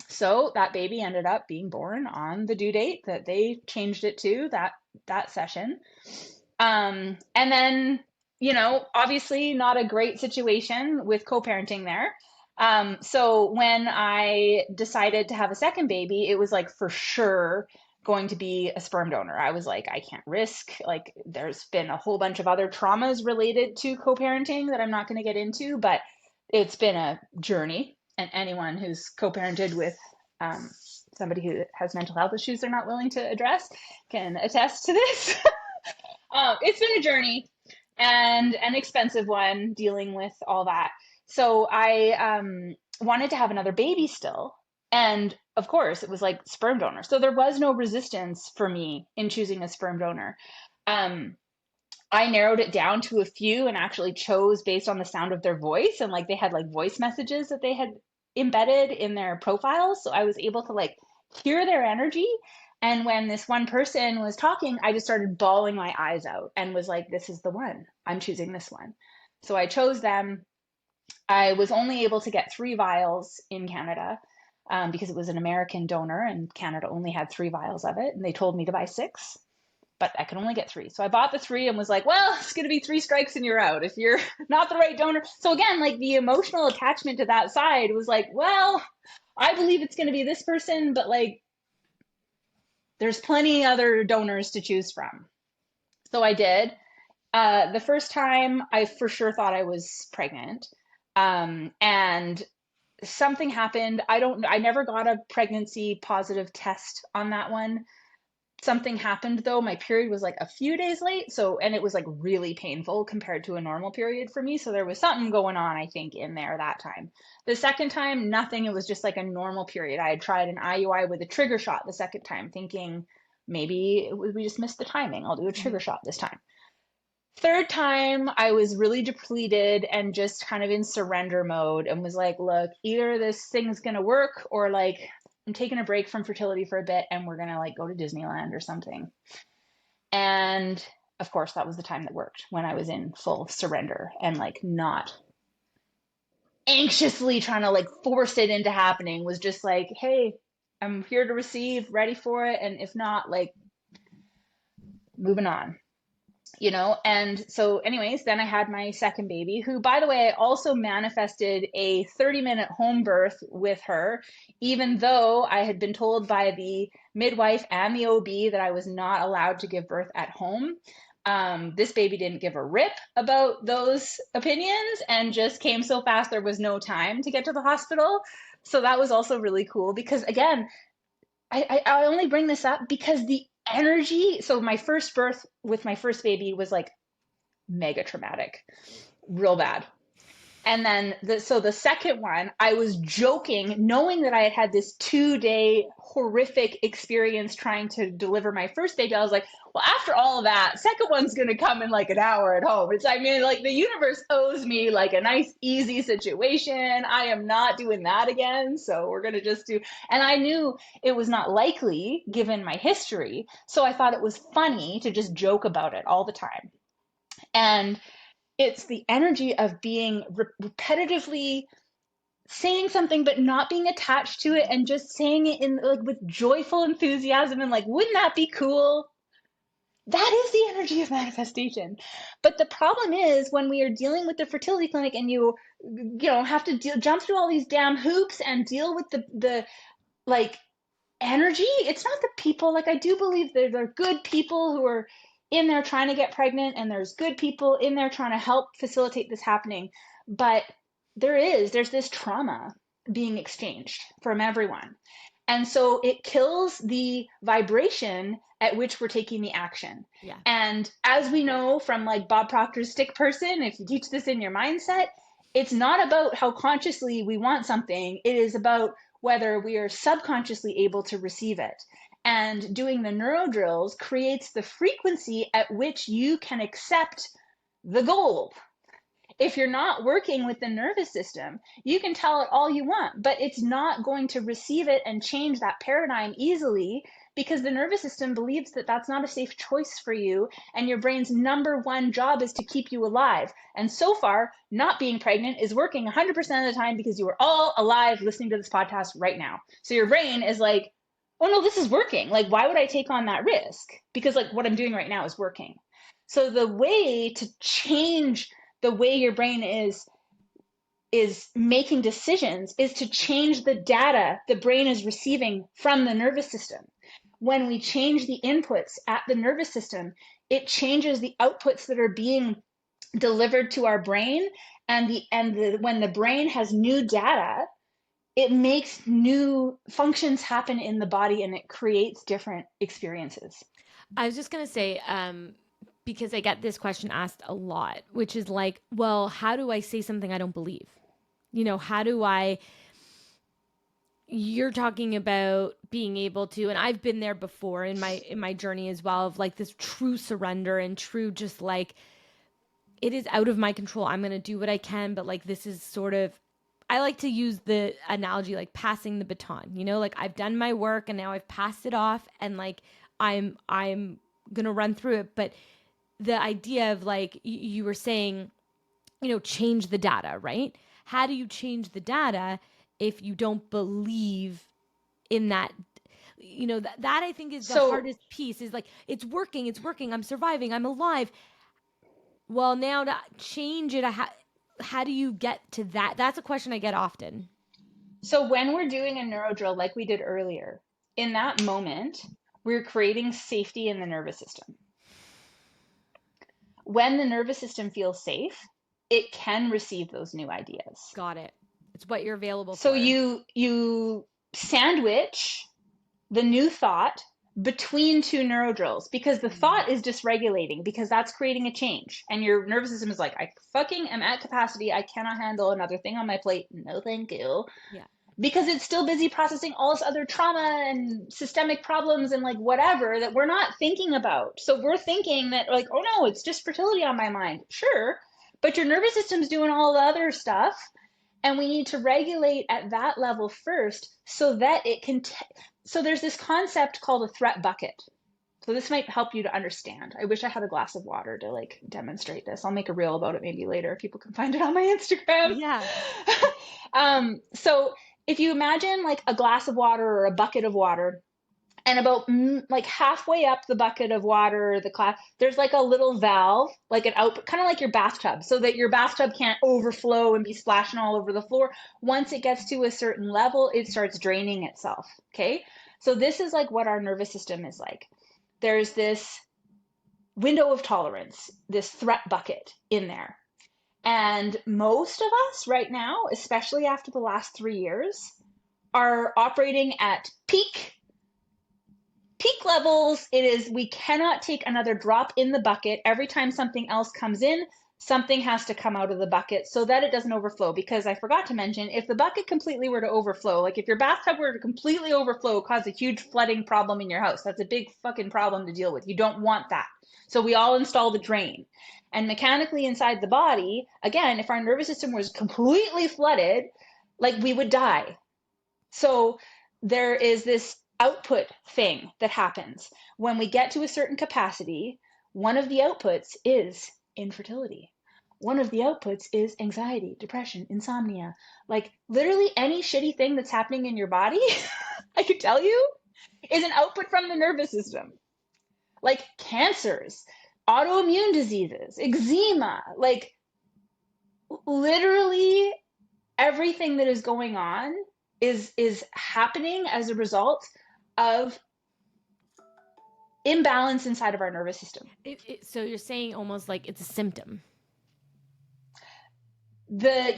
So that baby ended up being born on the due date that they changed it to that session. And then, obviously not a great situation with co-parenting there. So when I decided to have a second baby, it was like for sure going to be a sperm donor. I was like, I can't risk, like, there's been a whole bunch of other traumas related to co-parenting that I'm not going to get into, but it's been a journey. And anyone who's co-parented with um, somebody who has mental health issues they're not willing to address can attest to this. It's been a journey and an expensive one dealing with all that. So I wanted to have another baby still. And of course, it was like sperm donor. So there was no resistance for me in choosing a sperm donor. Um, I narrowed it down to a few and actually chose based on the sound of their voice. And like they had like voice messages that they had embedded in their profiles. So I was able to like hear their energy. And when this one person was talking, I just started bawling my eyes out and was like, this is the one. I'm choosing this one. So I chose them. I was only able to get 3 vials in Canada because it was an American donor and Canada only had 3 vials of it. And they told me to buy 6, but I could only get 3. So I bought the 3 and was like, well, it's going to be 3 strikes and you're out if you're not the right donor. So again, like the emotional attachment to that side was like, well, I believe it's going to be this person, but like there's plenty other donors to choose from. So I did. The first time I for sure thought I was pregnant. And something happened. I never got a pregnancy positive test on that one. Something happened though. My period was like a few days late. So, and it was like really painful compared to a normal period for me. So there was something going on, I think, in there that time. The second time, nothing. It was just like a normal period. I had tried an IUI with a trigger shot the second time, thinking maybe we just missed the timing. I'll do a trigger shot this time. Third time, I was really depleted and just kind of in surrender mode and was like, look, either this thing's going to work or like I'm taking a break from fertility for a bit and we're going to like go to Disneyland or something. And of course, that was the time that worked, when I was in full surrender and like not anxiously trying to like force it into happening. Was just like, hey, I'm here to receive, ready for it. And if not, like, moving on. And so anyways, then I had my second baby, who, by the way, I also manifested a 30-minute home birth with her, even though I had been told by the midwife and the OB that I was not allowed to give birth at home. This baby didn't give a rip about those opinions and just came so fast there was no time to get to the hospital. So that was also really cool, because again, I only bring this up because the energy. So my first birth with my first baby was like mega traumatic, real bad. And then the second one, I was joking, knowing that I had had this 2-day horrific experience trying to deliver my first baby. I was like, well, after all of that, second one's going to come in like an hour at home. I mean, like, the universe owes me like a nice, easy situation. I am not doing that again. So we're going to just do, and I knew it was not likely given my history. So I thought it was funny to just joke about it all the time. And it's the energy of being repetitively saying something but not being attached to it, and just saying it in like with joyful enthusiasm and like, wouldn't that be cool? That is the energy of manifestation. But the problem is, when we are dealing with the fertility clinic and you have to jump through all these damn hoops and deal with the like energy. It's not the people. Like, I do believe there are good people who are in there trying to get pregnant, and there's good people in there trying to help facilitate this happening. But there's this trauma being exchanged from everyone. And so it kills the vibration at which we're taking the action. Yeah. And as we know from like Bob Proctor's stick person, if you teach this in your mindset, it's not about how consciously we want something. It is about whether we are subconsciously able to receive it. And doing the neuro drills creates the frequency at which you can accept the goal. If you're not working with the nervous system, you can tell it all you want, but it's not going to receive it and change that paradigm easily, because the nervous system believes that that's not a safe choice for you, and your brain's number one job is to keep you alive. And so far, not being pregnant is working 100% of the time, because you are all alive listening to this podcast right now. So your brain is like, oh no, this is working. Like, why would I take on that risk? Because like what I'm doing right now is working. So the way to change the way your brain is making decisions is to change the data the brain is receiving from the nervous system. When we change the inputs at the nervous system, it changes the outputs that are being delivered to our brain. And when the brain has new data, it makes new functions happen in the body, and it creates different experiences. I was just going to say, because I get this question asked a lot, which is like, well, how do I say something I don't believe? How do I, you're talking about being able to, and I've been there before in my journey as well, of like this true surrender and true, just like, it is out of my control. I'm going to do what I can, but like, this is sort of, I like to use the analogy like passing the baton, like I've done my work and now I've passed it off, and like I'm going to run through it. But the idea of like you were saying, change the data, right? How do you change the data if you don't believe in that? That I think is the hardest piece, is like, it's working, I'm surviving, I'm alive. Well, now to change it, how do you get to that? That's a question I get often. So when we're doing a neuro drill like we did earlier, in that moment, we're creating safety in the nervous system. When the nervous system feels safe, it can receive those new ideas. Got it. It's what you're available So for. you sandwich the new thought between two neuro drills, because the thought is dysregulating, because that's creating a change, and your nervous system is like, I fucking am at capacity, I cannot handle another thing on my plate, no thank you. Yeah. Because it's still busy processing all this other trauma and systemic problems and like whatever that we're not thinking about. So we're thinking that like, oh no, it's just fertility on my mind. Sure, but your nervous system's doing all the other stuff, and we need to regulate at that level first, so that it can so there's this concept called a threat bucket. So this might help you to understand. I wish I had a glass of water to like demonstrate this. I'll make a reel about it maybe later. People can find it on my Instagram. Yeah. So if you imagine like a glass of water or a bucket of water, and about like halfway up the bucket of water, the class, there's like a little valve, like an output, kind of like your bathtub, so that your bathtub can't overflow and be splashing all over the floor. Once it gets to a certain level, it starts draining itself. Okay. So this is like what our nervous system is like. There's this window of tolerance, this threat bucket in there. And most of us right now, especially after the last 3 years, are operating at peak levels. It is, we cannot take another drop in the bucket. Every time something else comes in, something has to come out of the bucket so that it doesn't overflow. Because I forgot to mention, if the bucket completely were to overflow, like if your bathtub were to completely overflow, cause a huge flooding problem in your house, that's a big fucking problem to deal with. You don't want that. So we all install the drain. And mechanically inside the body, again, if our nervous system was completely flooded, like we would die. So there is this output thing that happens. When we get to a certain capacity, one of the outputs is infertility. One of the outputs is anxiety, depression, insomnia. Like literally any shitty thing that's happening in your body, I could tell you, is an output from the nervous system. Like cancers, autoimmune diseases, eczema, like literally everything that is going on is happening as a result of imbalance inside of our nervous system. So you're saying almost like it's a symptom. The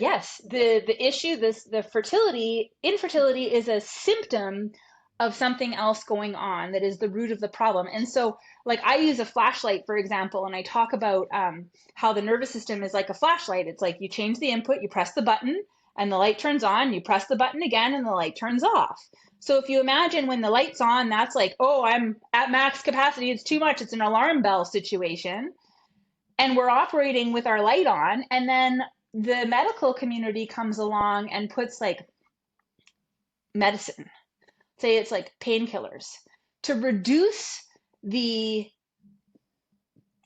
issue, this the fertility infertility is a symptom of something else going on that is the root of the problem. And so like I use a flashlight for example, and I talk about how the nervous system is like a flashlight. It's like you change the input, you press the button and the light turns on, you press the button again and the light turns off. So if you imagine when the light's on, that's like, oh, I'm at max capacity, it's too much, it's an alarm bell situation, and we're operating with our light on, and then the medical community comes along and puts like medicine, say it's like painkillers, to reduce the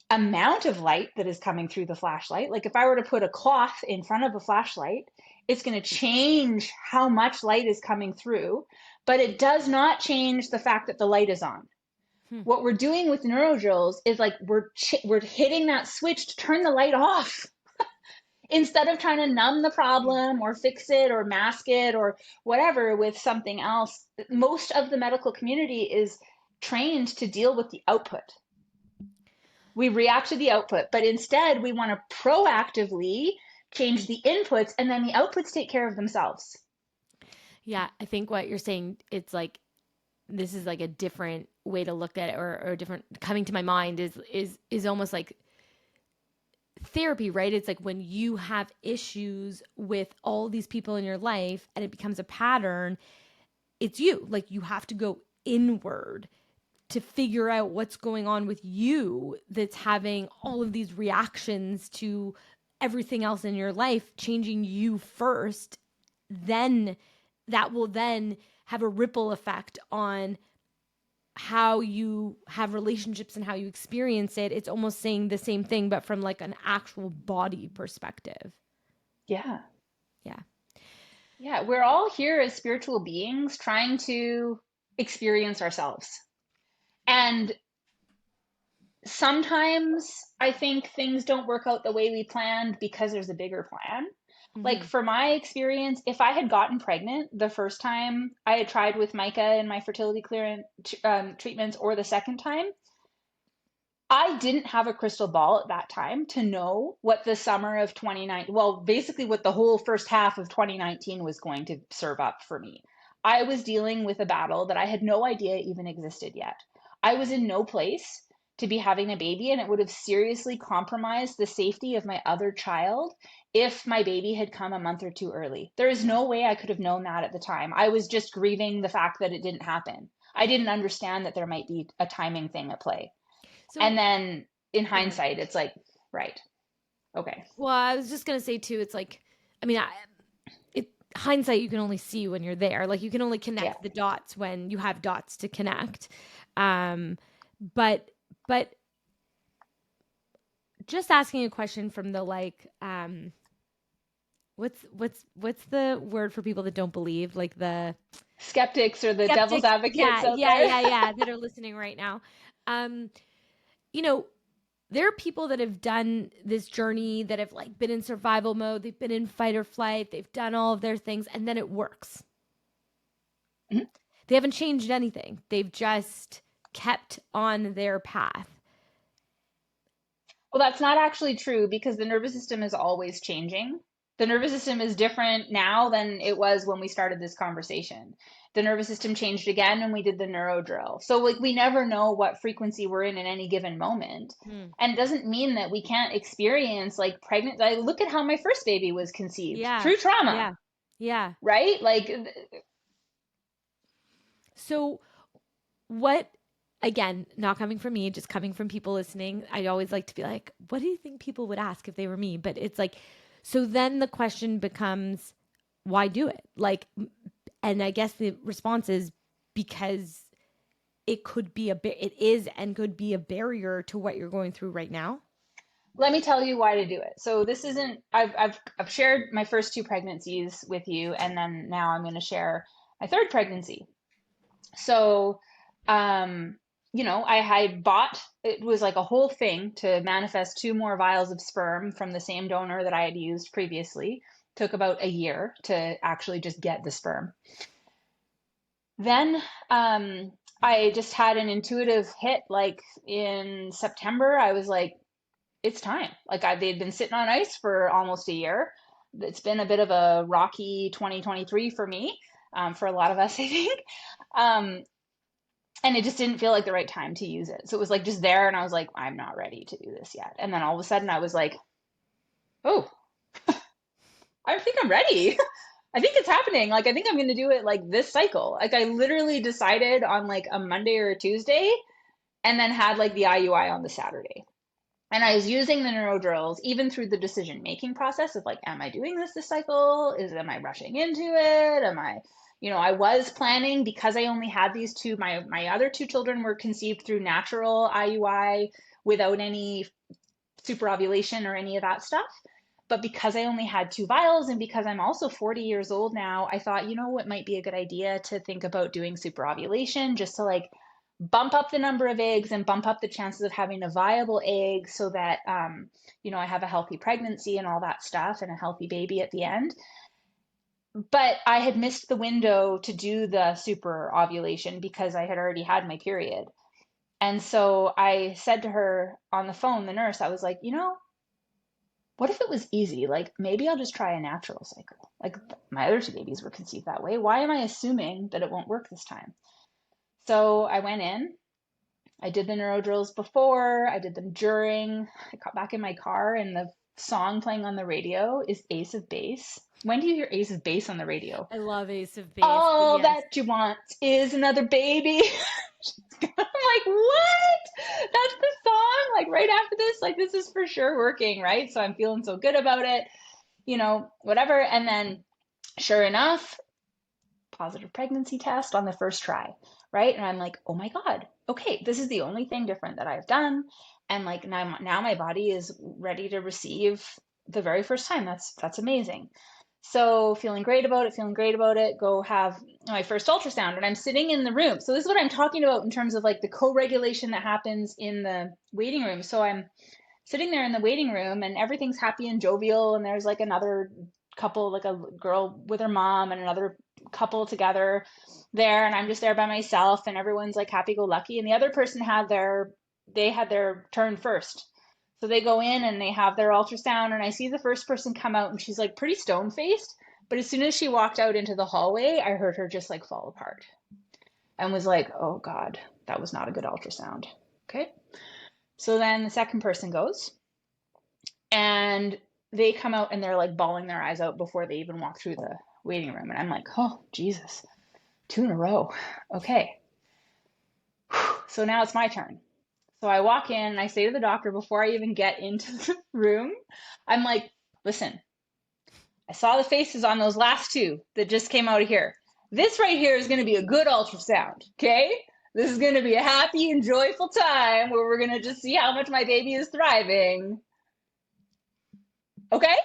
amount of light that is coming through the flashlight. Like if I were to put a cloth in front of a flashlight, it's going to change how much light is coming through, but it does not change the fact that the light is on. What we're doing with neurodrills is like we're hitting that switch to turn the light off instead of trying to numb the problem or fix it or mask it or whatever with something else. Most of the medical community is trained to deal with the output. We react to the output, but instead we want to proactively change the inputs and then the outputs take care of themselves. Yeah, I think what you're saying, it's like this is like a different way to look at it, or different coming to my mind is almost like therapy, right? It's like when you have issues with all these people in your life and it becomes a pattern, it's you. Like you have to go inward to figure out what's going on with you that's having all of these reactions to everything else in your life, changing you first. Then that will then have a ripple effect on how you have relationships and how you experience it. It's almost saying the same thing, but from like an actual body perspective. Yeah. Yeah. Yeah. We're all here as spiritual beings trying to experience ourselves. And sometimes I think things don't work out the way we planned because there's a bigger plan. Like Mm-hmm. for my experience, if I had gotten pregnant the first time I had tried with Micah and my fertility clearance treatments, or the second time, I didn't have a crystal ball at that time to know what the summer of 2019, well, basically what the whole first half of 2019 was going to serve up for me. I was dealing with a battle that I had no idea even existed yet. I was in no place to be having a baby, and it would have seriously compromised the safety of my other child if my baby had come a month or two early. There is no way I could have known that at the time. I was just grieving the fact that it didn't happen. I didn't understand that there might be a timing thing at play. And So then in go ahead. hindsight, it's like, right, okay. Well, I was just gonna say too. It's like, I mean, hindsight you can only see when you're there. Like you can only Yeah. connect the dots when you have dots to connect. Um, but but just asking a question from the like what's the word for people that don't believe, like the Skeptics or the devil's skeptics, advocates yeah, out yeah, there. yeah, yeah, that are listening right now. um you know, there are people that have done this journey that have like been in survival mode, they've been in fight or flight, they've done all of their things, and then it works. They haven't changed anything, they've just kept on their path. Well, that's not actually true because the nervous system is always changing. The nervous system is different now than it was when we started this conversation. The nervous system changed again when we did the neuro drill. So like we never know what frequency we're in any given moment. Hmm. And it doesn't mean that we can't experience like pregnant. Like, look at how my first baby was conceived Yeah, through trauma, yeah, yeah. right? Like, So what, again, not coming from me, just coming from people listening, I always like to be like, what do you think people would ask if they were me? But it's like, so then the question becomes, why do it? Like, and I guess the response is because it could be it is and could be a barrier to what you're going through right now. let me tell you why to do it. So this isn't. I've shared my first two pregnancies with you, and then now I'm going to share my third pregnancy. So, um, I had bought, it was like a whole thing to manifest two more vials of sperm from the same donor that I had used previously. Took about a year to actually just get the sperm. Then I just had an intuitive hit like in September. I was like, it's time. Like they'd been sitting on ice for almost a year. It's been a bit of a rocky 2023 for me, for a lot of us, I think. Um, and it just didn't feel like the right time to use it. So it was like just there, and I was like, I'm not ready to do this yet. And then all of a sudden, I was like, oh, I think I'm ready. I think it's happening. Like, I think I'm going to do it like this cycle. Like, I literally decided on like a Monday or a Tuesday, and then had like the IUI on the Saturday. And I was using the neuro drills even through the decision making process of like, am I doing this cycle? Am I rushing into it? Am I, I was planning because I only had these two. My other two children were conceived through natural IUI without any super ovulation or any of that stuff. But because I only had two vials and because I'm also 40 years old now, I thought, what might be a good idea to think about doing super ovulation just to like bump up the number of eggs and bump up the chances of having a viable egg so that, I have a healthy pregnancy and all that stuff and a healthy baby at the end. But I had missed the window to do the super ovulation because I had already had my period. And so I said to her on the phone, the nurse, I was like, what if it was easy? Like maybe I'll just try a natural cycle. Like my other two babies were conceived that way. Why am I assuming that it won't work this time? So I went in. I did the neuro drills before. I did them during. I got back in my car, and the song playing on the radio is Ace of Base. When do you hear Ace of Base on the radio? I love Ace of Base, but All yes. that you want is another baby. I'm like, what? That's the song? Like right after this, like this is for sure working, right? So I'm feeling so good about it, whatever. And then sure enough, positive pregnancy test on the first try, right? And I'm like, oh my God, okay, this is the only thing different that I've done. And like now my body is ready to receive the very first time. That's amazing. So feeling great about it, feeling great about it. Go have my first ultrasound, and I'm sitting in the room. So this is what I'm talking about in terms of like the co-regulation that happens in the waiting room. So I'm sitting there in the waiting room, and everything's happy and jovial. And there's like another couple, like a girl with her mom and another couple together there, and I'm just there by myself, and everyone's like happy-go-lucky. And the other person they had their turn first. So they go in and they have their ultrasound, and I see the first person come out, and she's like pretty stone faced. But as soon as she walked out into the hallway, I heard her just like fall apart and was like, oh God, that was not a good ultrasound. Okay. So then the second person goes, and they come out and they're like bawling their eyes out before they even walk through the waiting room. And I'm like, oh, Jesus, two in a row. Okay. So now it's my turn. So I walk in and I say to the doctor before I even get into the room, I'm like, listen, I saw the faces on those last two that just came out of here. This right here is going to be a good ultrasound. Okay. This is going to be a happy and joyful time where we're going to just see how much my baby is thriving. Okay?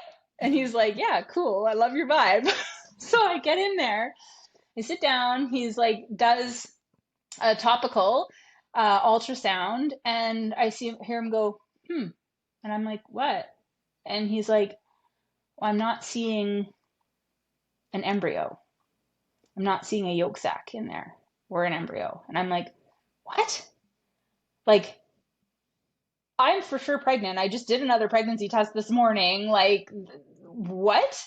And he's like, yeah, cool. I love your vibe. So I get in there, I sit down, he's like, does a topical ultrasound, and hear him go, hmm. And I'm like, what? And he's like, well, I'm not seeing an embryo. I'm not seeing a yolk sac in there or an embryo. And I'm like, what? Like, I'm for sure pregnant. I just did another pregnancy test this morning. Like, what?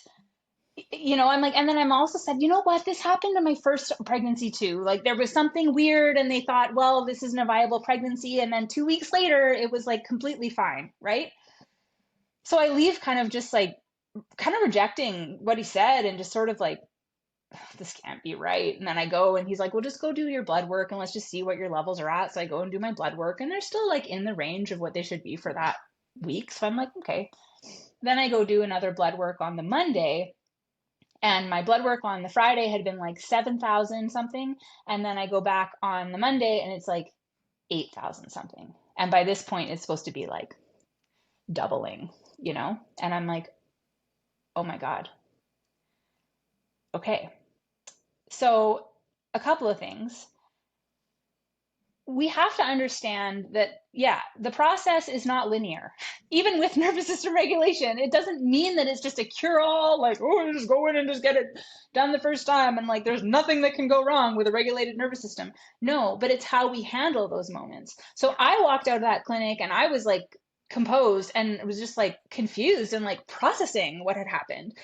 I'm like, and then I'm also said, you know what? This happened to my first pregnancy too. Like, there was something weird, and they thought, well, this isn't a viable pregnancy. And then 2 weeks later, it was like completely fine, right? So I leave kind of just like, kind of rejecting what he said and just sort of like, this can't be right. And then I go and he's like, well, just go do your blood work and let's just see what your levels are at. So I go and do my blood work and they're still like in the range of what they should be for that week. So I'm like, okay. Then I go do another blood work on the Monday, and my blood work on the Friday had been like 7,000 something. And then I go back on the Monday and it's like 8,000 something. And by this point, it's supposed to be like doubling, And I'm like, oh my God. Okay. So a couple of things. We have to understand that, yeah, the process is not linear. Even with nervous system regulation, it doesn't mean that it's just a cure-all, like, oh, just go in and just get it done the first time, and like there's nothing that can go wrong with a regulated nervous system. No, but it's how we handle those moments. So I walked out of that clinic and I was like composed and was just like confused and like processing what had happened,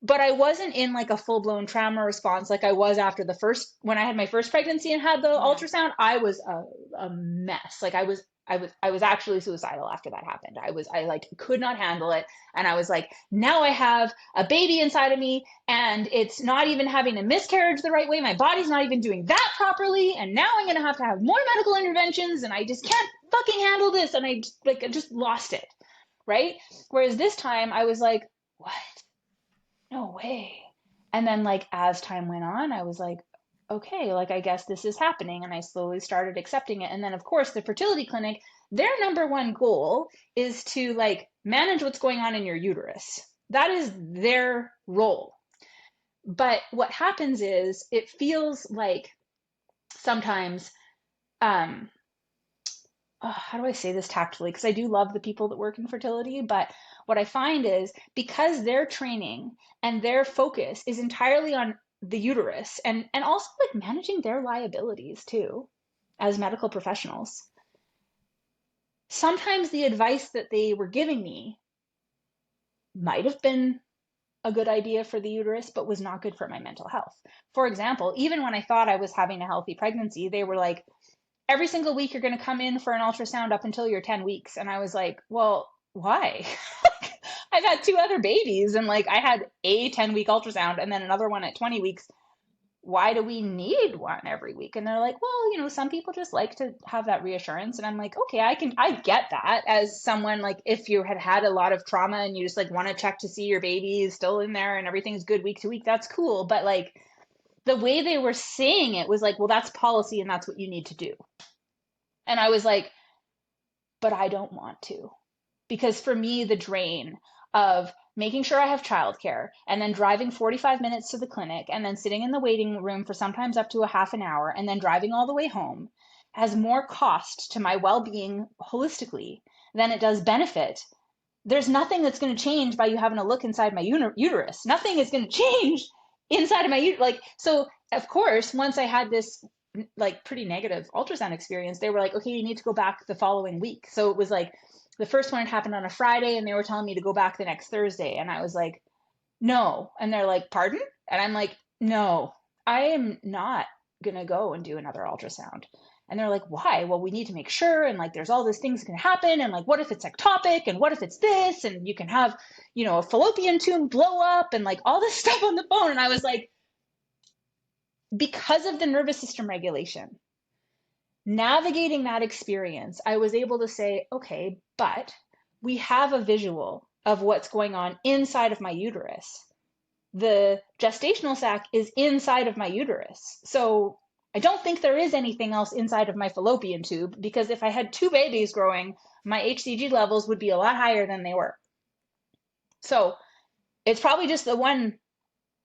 but I wasn't in like a full-blown trauma response like I was after when I had my first pregnancy and had the Yeah. ultrasound. I was a mess. Like I was actually suicidal after that happened. I like could not handle it. And I was like, now I have a baby inside of me and it's not even having a miscarriage the right way. My body's not even doing that properly. And now I'm going to have more medical interventions and I just can't fucking handle this. And I just lost it. Right. Whereas this time I was like, what? No way. And then like as time went on, I was like, okay, like I guess this is happening. And I slowly started accepting it. And then of course the fertility clinic, their number one goal is to like manage what's going on in your uterus. That is their role. But what happens is it feels like sometimes um how do I say this tactfully? Because I do love the people that work in fertility, but what I find is because their training and their focus is entirely on the uterus and also like managing their liabilities too as medical professionals, sometimes the advice that they were giving me might have been a good idea for the uterus, but was not good for my mental health. For example, even when I thought I was having a healthy pregnancy, they were like, every single week you're going to come in for an ultrasound up until you're 10 weeks. And I was like, well, why? I've had two other babies and like I had a 10-week ultrasound and then another one at 20 weeks. Why do we need one every week? And they're like, well, some people just like to have that reassurance. And I'm like, okay, I get that as someone like if you had a lot of trauma and you just like want to check to see your baby is still in there and everything's good week to week, that's cool. But like the way they were saying it was like, well, that's policy and that's what you need to do. And I was like, but I don't want to. Because for me, the drain of making sure I have childcare and then driving 45 minutes to the clinic and then sitting in the waiting room for sometimes up to a half an hour and then driving all the way home has more cost to my well-being holistically than it does benefit. There's nothing that's going to change by you having a look inside my uterus. Nothing is going to change inside of my uterus. Like, so of course, once I had this like pretty negative ultrasound experience, they were like, okay, you need to go back the following week. So it was like the first one had happened on a Friday and they were telling me to go back the next Thursday. And I was like, no. And they're like, pardon? And I'm like, no, I am not going to go and do another ultrasound. And they're like, why? Well, we need to make sure. And like, there's all these things that can happen. And like, what if it's ectopic? And what if it's this? And you can have, a fallopian tube blow up and like all this stuff on the phone. And I was like, because of the nervous system regulation, navigating that experience, I was able to say, okay, but we have a visual of what's going on inside of my uterus. The gestational sac is inside of my uterus. So I don't think there is anything else inside of my fallopian tube, because if I had two babies growing, my HCG levels would be a lot higher than they were. So it's probably just the one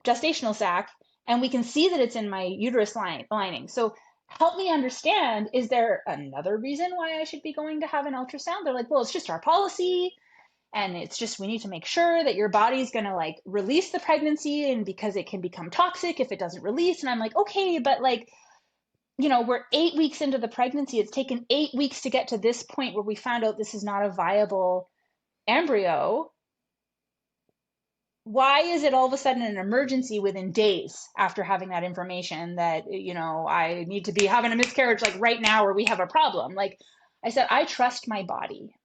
gestational sac, and we can see that it's in my uterus lining. So help me understand, is there another reason why I should be going to have an ultrasound? They're like, well, it's just our policy. And it's just, we need to make sure that your body's going to like release the pregnancy, and because it can become toxic if it doesn't release. And I'm like, okay, but like, we're 8 weeks into the pregnancy. It's taken 8 weeks to get to this point where we found out this is not a viable embryo. Why is it all of a sudden an emergency within days after having that information that, I need to be having a miscarriage like right now, or we have a problem? Like I said, I trust my body.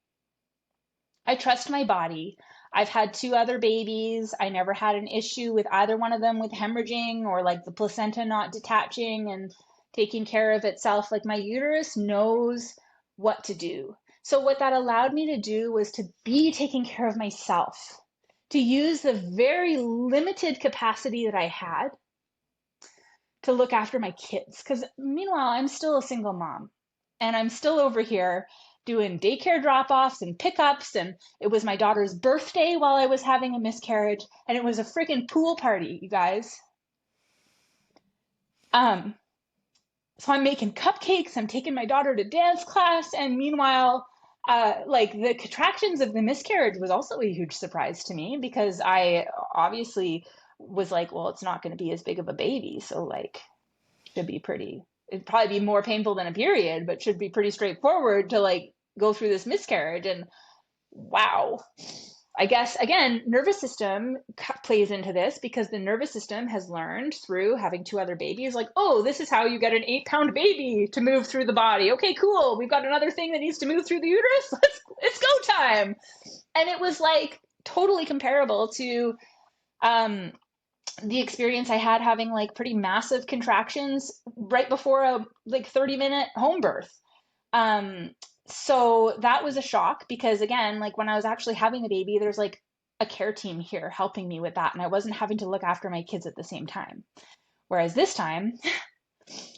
I trust my body. I've had two other babies. I never had an issue with either one of them with hemorrhaging or like the placenta not detaching and taking care of itself. Like my uterus knows what to do. So, what that allowed me to do was to be taking care of myself, to use the very limited capacity that I had to look after my kids. Because meanwhile, I'm still a single mom, and I'm still over here doing daycare drop offs and pickups. And it was my daughter's birthday while I was having a miscarriage, and it was a freaking pool party, you guys. Um, so I'm making cupcakes, I'm taking my daughter to dance class, and meanwhile, like the contractions of the miscarriage was also a huge surprise to me, because I obviously was like, well, it's not going to be as big of a baby, so like should be pretty, it'd probably be more painful than a period, but should be pretty straightforward to like go through this miscarriage. And wow, I guess again, nervous system plays into this, because the nervous system has learned through having two other babies, like, oh, this is how you get an 8 pound baby to move through the body. Okay, cool. We've got another thing that needs to move through the uterus. It's go time. And it was like totally comparable to um, the experience I had having like pretty massive contractions right before a like 30-minute home birth. Um, so that was a shock, because again, like when I was actually having the baby, there's like a care team here helping me with that, and I wasn't having to look after my kids at the same time. Whereas this time,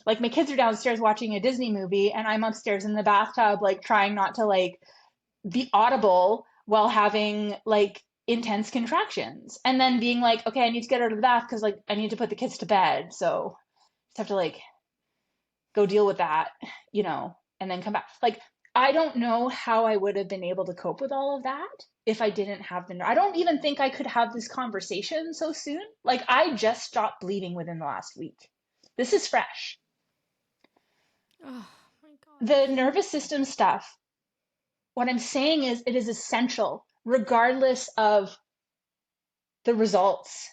like my kids are downstairs watching a Disney movie, and I'm upstairs in the bathtub, like trying not to like be audible while having like intense contractions, and then being like, okay, I need to get out of the bath because like I need to put the kids to bed. So just have to like go deal with that, and then come back. Like, I don't know how I would have been able to cope with all of that if I didn't have I don't even think I could have this conversation so soon. Like, I just stopped bleeding within the last week. This is fresh. Oh my The gosh. nervous system stuff, what I'm saying is it is essential, regardless of the results,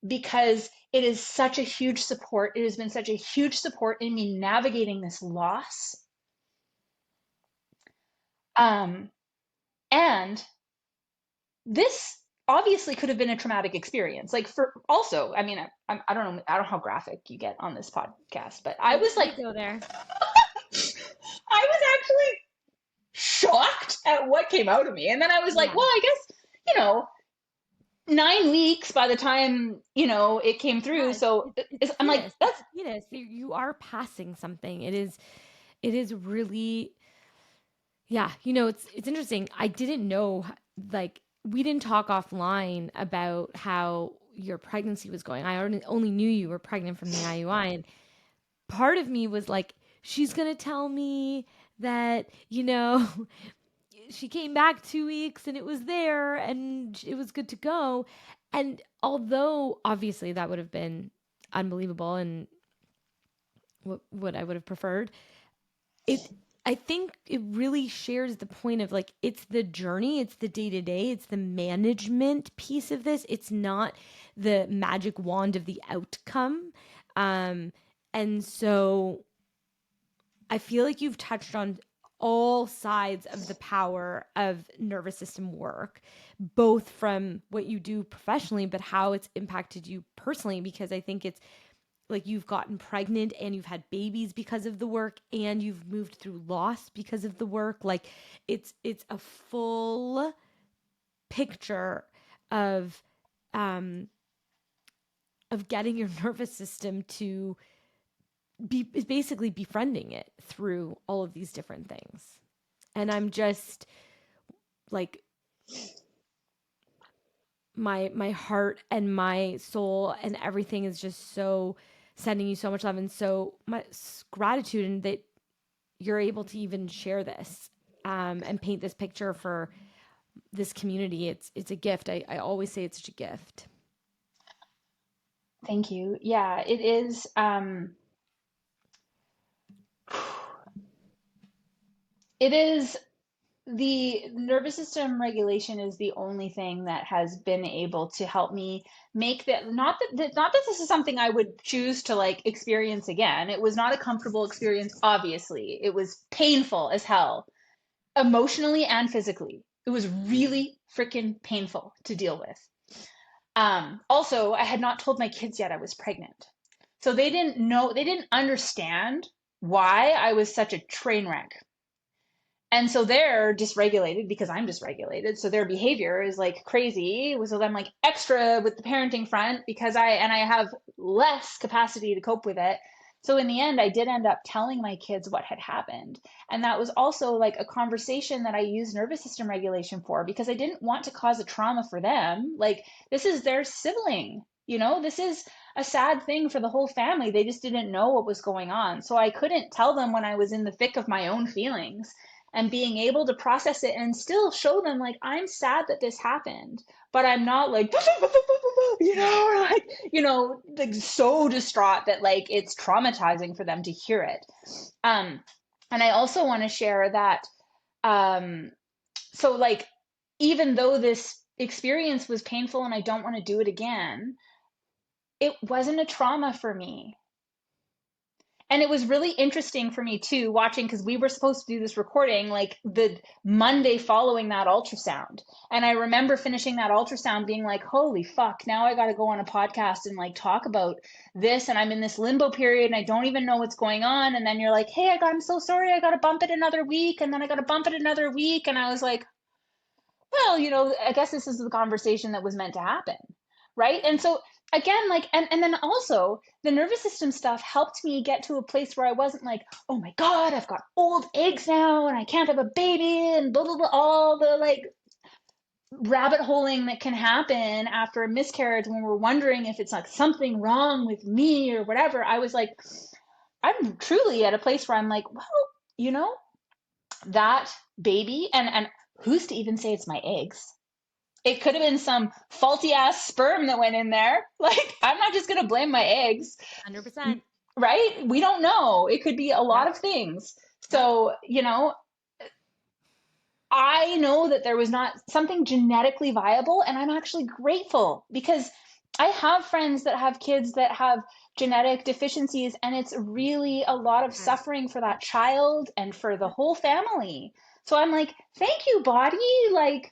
because it is such a huge support. It has been such a huge support in me navigating this loss. Um, and this obviously could have been a traumatic experience. Like, for also, I mean, I don't know, I don't know how graphic you get on this podcast, but I was We like, could go there. I was actually shocked at what came out of me. And then I was like, Yeah. well, I guess, you know, 9 weeks by the time, it came through. Yeah, So it's a I'm like, fetus. It's that's a fetus. You are passing something. It is really, yeah, it's interesting. I didn't know, like, we didn't talk offline about how your pregnancy was going. I only knew you were pregnant from the IUI, and part of me was like, she's gonna tell me that, she came back 2 weeks and it was there and it was good to go. And although obviously that would have been unbelievable and what I would have preferred, it I think it really shares the point of like, it's the journey, it's the day to day, it's the management piece of this. It's not the magic wand of the outcome. Um, and so I feel like you've touched on all sides of the power of nervous system work, both from what you do professionally, but how it's impacted you personally. Because I think it's like, you've gotten pregnant and you've had babies because of the work, and you've moved through loss because of the work. Like, it's a full picture of um of getting your nervous system to is basically befriending it through all of these different things. And I'm just like, my heart and my soul and everything is just so sending you so much love and so much gratitude, and that you're able to even share this, and paint this picture for this community. It's a gift. I always say it's such a gift. Thank you. Yeah, it is. It is the nervous system regulation is the only thing that has been able to help me make that, not that this is something I would choose to like experience again. It was not a comfortable experience, obviously. It was painful as hell, emotionally and physically. It was really freaking painful to deal with. Also, I had not told my kids yet I was pregnant. So they didn't know, they didn't understand why I was such a train wreck. And so they're dysregulated because I'm dysregulated. So their behavior is like crazy. So I'm like extra with the parenting front because I have less capacity to cope with it. So in the end, I did end up telling my kids what had happened. And that was also like a conversation that I used nervous system regulation for because I didn't want to cause a trauma for them. Like this is their sibling, this is a sad thing for the whole family. They just didn't know what was going on. So I couldn't tell them when I was in the thick of my own feelings, and being able to process it and still show them like I'm sad that this happened, but I'm not like or like so distraught that like it's traumatizing for them to hear it. um and I also want to share that, um so like even though this experience was painful and I don't want to do it again, it wasn't a trauma for me. And it was really interesting for me too, watching, because we were supposed to do this recording like the Monday following that ultrasound. And I remember finishing that ultrasound being like, holy fuck, now I got to go on a podcast and like talk about this. And I'm in this limbo period and I don't even know what's going on. And then you're like, hey, I'm so sorry. I got to bump it another week. And then I got to bump it another week. And I was like, well, I guess this is the conversation that was meant to happen. Right. And so again, like, and then also the nervous system stuff helped me get to a place where I wasn't like, oh my God, I've got old eggs now and I can't have a baby and blah, blah, blah, all the like rabbit holing that can happen after a miscarriage when we're wondering if it's like something wrong with me or whatever. I was like, I'm truly at a place where I'm like, well, you know, that baby, and who's to even say it's my eggs? It could have been some faulty ass sperm that went in there. Like, I'm not just going to blame my eggs, 100%. right? We don't know. It could be a lot Yep. of things. Yep. So, I know that there was not something genetically viable, and I'm actually grateful because I have friends that have kids that have genetic deficiencies, and it's really a lot of Yes. suffering for that Yep. child and for the Yep. whole family. So I'm like, thank you, body. Like,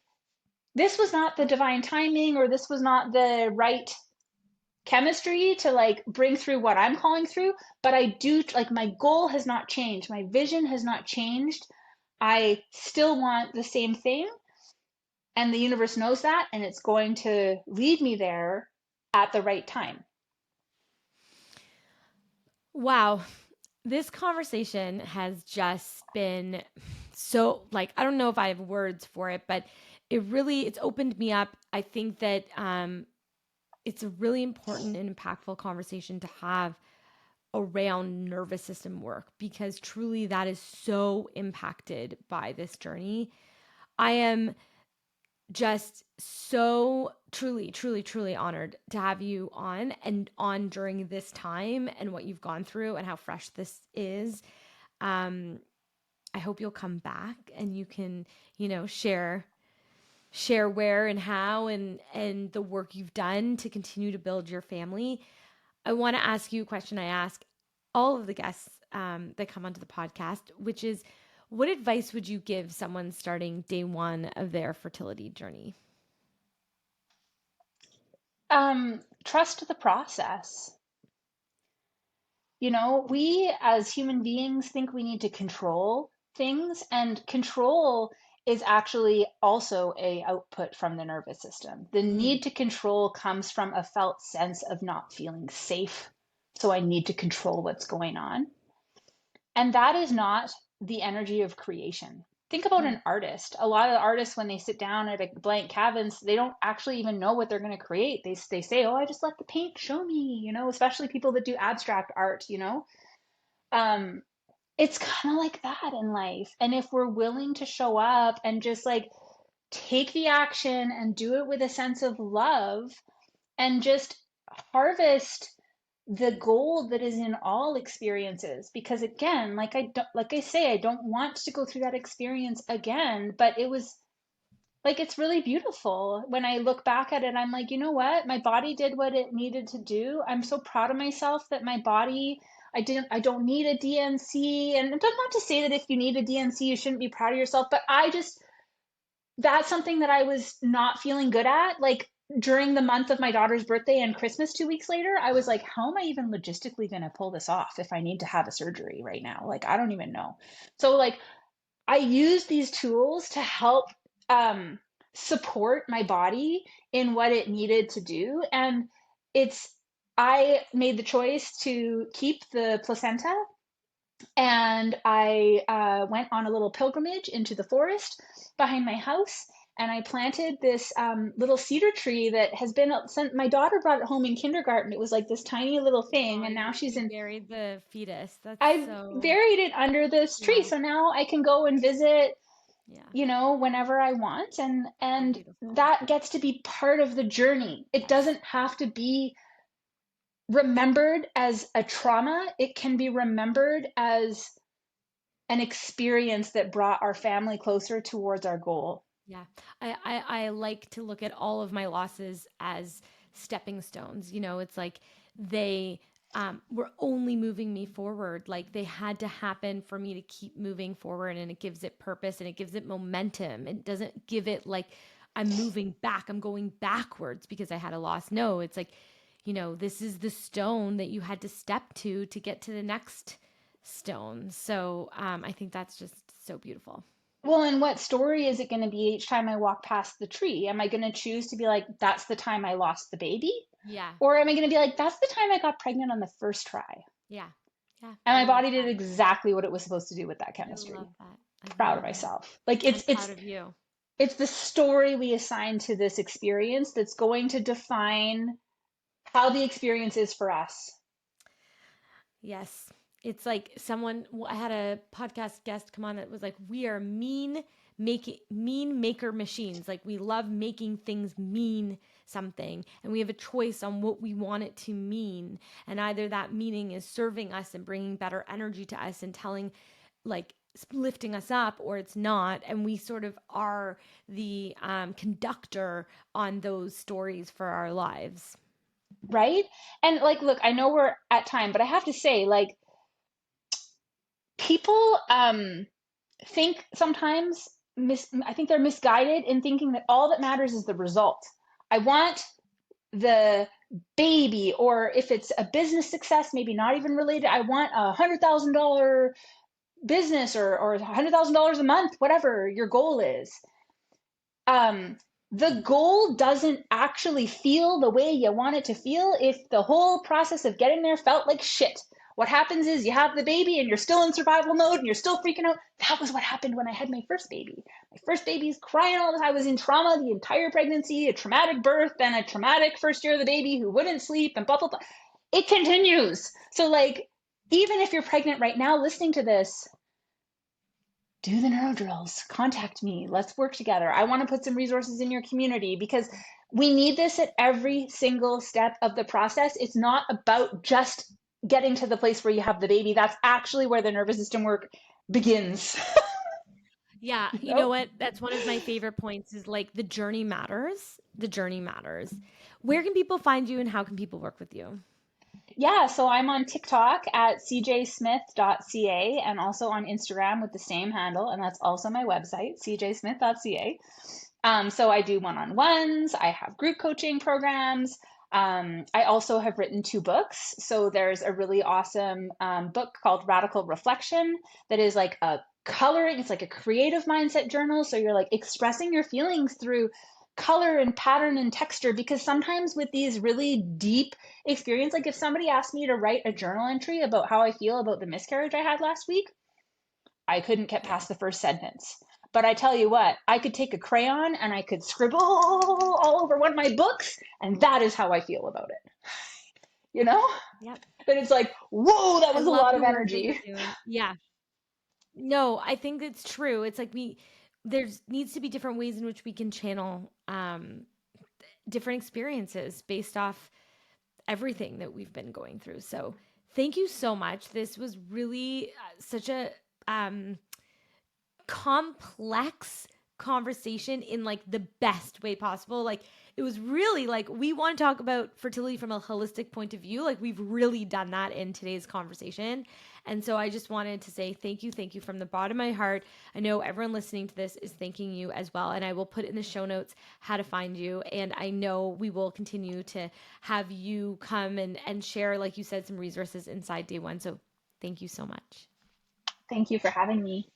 this was not the Yep. divine timing, or this was not the right chemistry to like bring through what I'm calling through, but I do like my goal has not changed. My vision has not changed. I still want the same thing, and the universe knows that, and it's going to lead me there at the right time. Wow. This conversation has just been so, like, I don't know if I have words for it, but it's opened me up. I think that it's a really important and impactful conversation to have around nervous system work, because truly that is so impacted by this journey. I am just so truly, truly, truly honored to have you on, and on during this time and what you've gone through and how fresh this is. Um, I hope you'll come back and you can, share where and how, and the work you've done to continue to build your family. I want to ask you a question I ask all of the guests that come onto the podcast, which is, what advice would you give someone starting day one of their fertility journey? Trust the process. We as human beings think we need to control things, and control is actually also a output from the nervous system. The Mm, need to control comes from a felt sense of not feeling safe So I need to control what's going on. And that is not the energy of creation. Think about Mm. an artist. A lot of the artists, when they sit down at a blank canvas, they don't actually even know what they're going to create. They say, oh, I just let the paint show me, especially people that do abstract art. Um, it's kind of like that in life. And if we're willing to show up and just like take the action and do it with a sense of love and just harvest the gold that is in all experiences, because again, like I say, I don't want to go through that experience again, but it was like, it's really beautiful. When I look back at it, I'm like, you know what, my body did what it needed to do. I'm so proud of myself that my body, I don't need a DNC. And that's not to say that if you need a DNC you shouldn't be proud of yourself, but I just, that's something that I was not feeling good at. Like during the month of my daughter's birthday and Christmas 2 weeks later, I was like, how am I even logistically going to pull this off if I need to have a surgery right now? Like, I don't even know. So, like, I use these tools to help um, support my body in what it needed to do. And it's, I made the choice to keep the placenta, and I went on a little pilgrimage into the forest behind my house, and I planted this little cedar tree that has been sent. My daughter brought it home in kindergarten. It was like this tiny little thing, Oh, and now she's you in. buried the fetus. That's I so, buried it under this tree, yeah, so now I can go and visit, yeah, whenever I want, and so and beautiful. that gets to be part of the journey. It Yes. doesn't have to be remembered as a trauma. It can be remembered as an experience that brought our family closer towards our goal. Yeah. I like to look at all of my losses as stepping stones. It's like they were only moving me forward. Like they had to happen for me to keep moving forward, and it gives it purpose and it gives it momentum. It doesn't give it like I'm moving back, I'm going backwards because I had a loss. No, it's like, this is the stone that you had to step to get to the next stone. So I think that's just so beautiful. Well, and what story is it going to be each time I walk past the tree? Am I going to choose to be like, that's the time I lost the baby? Yeah. Or am I going to be like, that's the time I got pregnant on the first try? Yeah. Yeah. And I my love body did that. exactly what it was supposed to do with that I love chemistry. that. I Proud of love that. myself. Like I'm proud of you. it's the story we assign to this experience that's going to define how the experience is for us. Yes. It's like I had a podcast guest come on that was like, we are mean maker machines. Like we love making things mean something, and we have a choice on what we want it to mean. And either that meaning is serving us and bringing better energy to us and telling, like, lifting us up, or it's not. And we sort of are the conductor on those stories for our lives. Right? And like, look, I know we're at time, but I have to say, like, people think sometimes I think they're misguided in thinking that all that matters is the result. I want the baby, or if it's a business success, maybe not even related, I want $100,000 business, or $100,000 a month, whatever your goal is. um, the goal doesn't actually feel the way you want it to feel if the whole process of getting there felt like shit. What happens is you have the baby and you're still in survival mode and you're still freaking out. That was what happened when I had my first baby. My first baby's crying all the time. I was in trauma the entire pregnancy, a traumatic birth, then a traumatic first year of the baby who wouldn't sleep, and blah, blah, blah. It continues. So, like, even if you're pregnant right now listening to this, do the neuro drills, contact me, let's work together. I want to put some resources in your community because we need this at every single step of the process. It's not about just getting to the place where you have the baby. That's actually where the nervous system work begins. Yeah, you you know know? what? That's one of my favorite points is like the journey matters. The journey matters. Where can people find you and how can people work with you? Yeah, so I'm on TikTok at cjsmith.ca, and also on Instagram with the same handle, and that's also my website, cjsmith.ca. So I do one-on-ones, I have group coaching programs. I also have written 2 books. So there's a really awesome book called Radical Reflection that is like a coloring, it's like a creative mindset journal. So you're like expressing your feelings through color and pattern and texture, because sometimes with these really deep experience, like if somebody asked me to write a journal entry about how I feel about the miscarriage I had last week, I couldn't get Yeah. past the first sentence. But I tell you what, I could take a crayon and I could scribble all over one of my books, and that is how I feel about it. You know? Yep. But it's like, whoa, that I was a love lot of the work that you're energy. doing. Yeah. No, I think it's true. It's like there's needs to be different ways in which we can channel different experiences based off everything that we've been going through. So, thank you so much. This was really such a um complex conversation in like the best way possible. Like it was really like we want to talk about fertility from a holistic point of view. Like we've really done that in today's conversation. And so I just wanted to say thank you from the bottom of my heart. I know everyone listening to this is thanking you as well. And I will put in the show notes how to find you. And I know we will continue to have you come and share, like you said, some resources inside Day One. So thank you so much. Thank you for having me.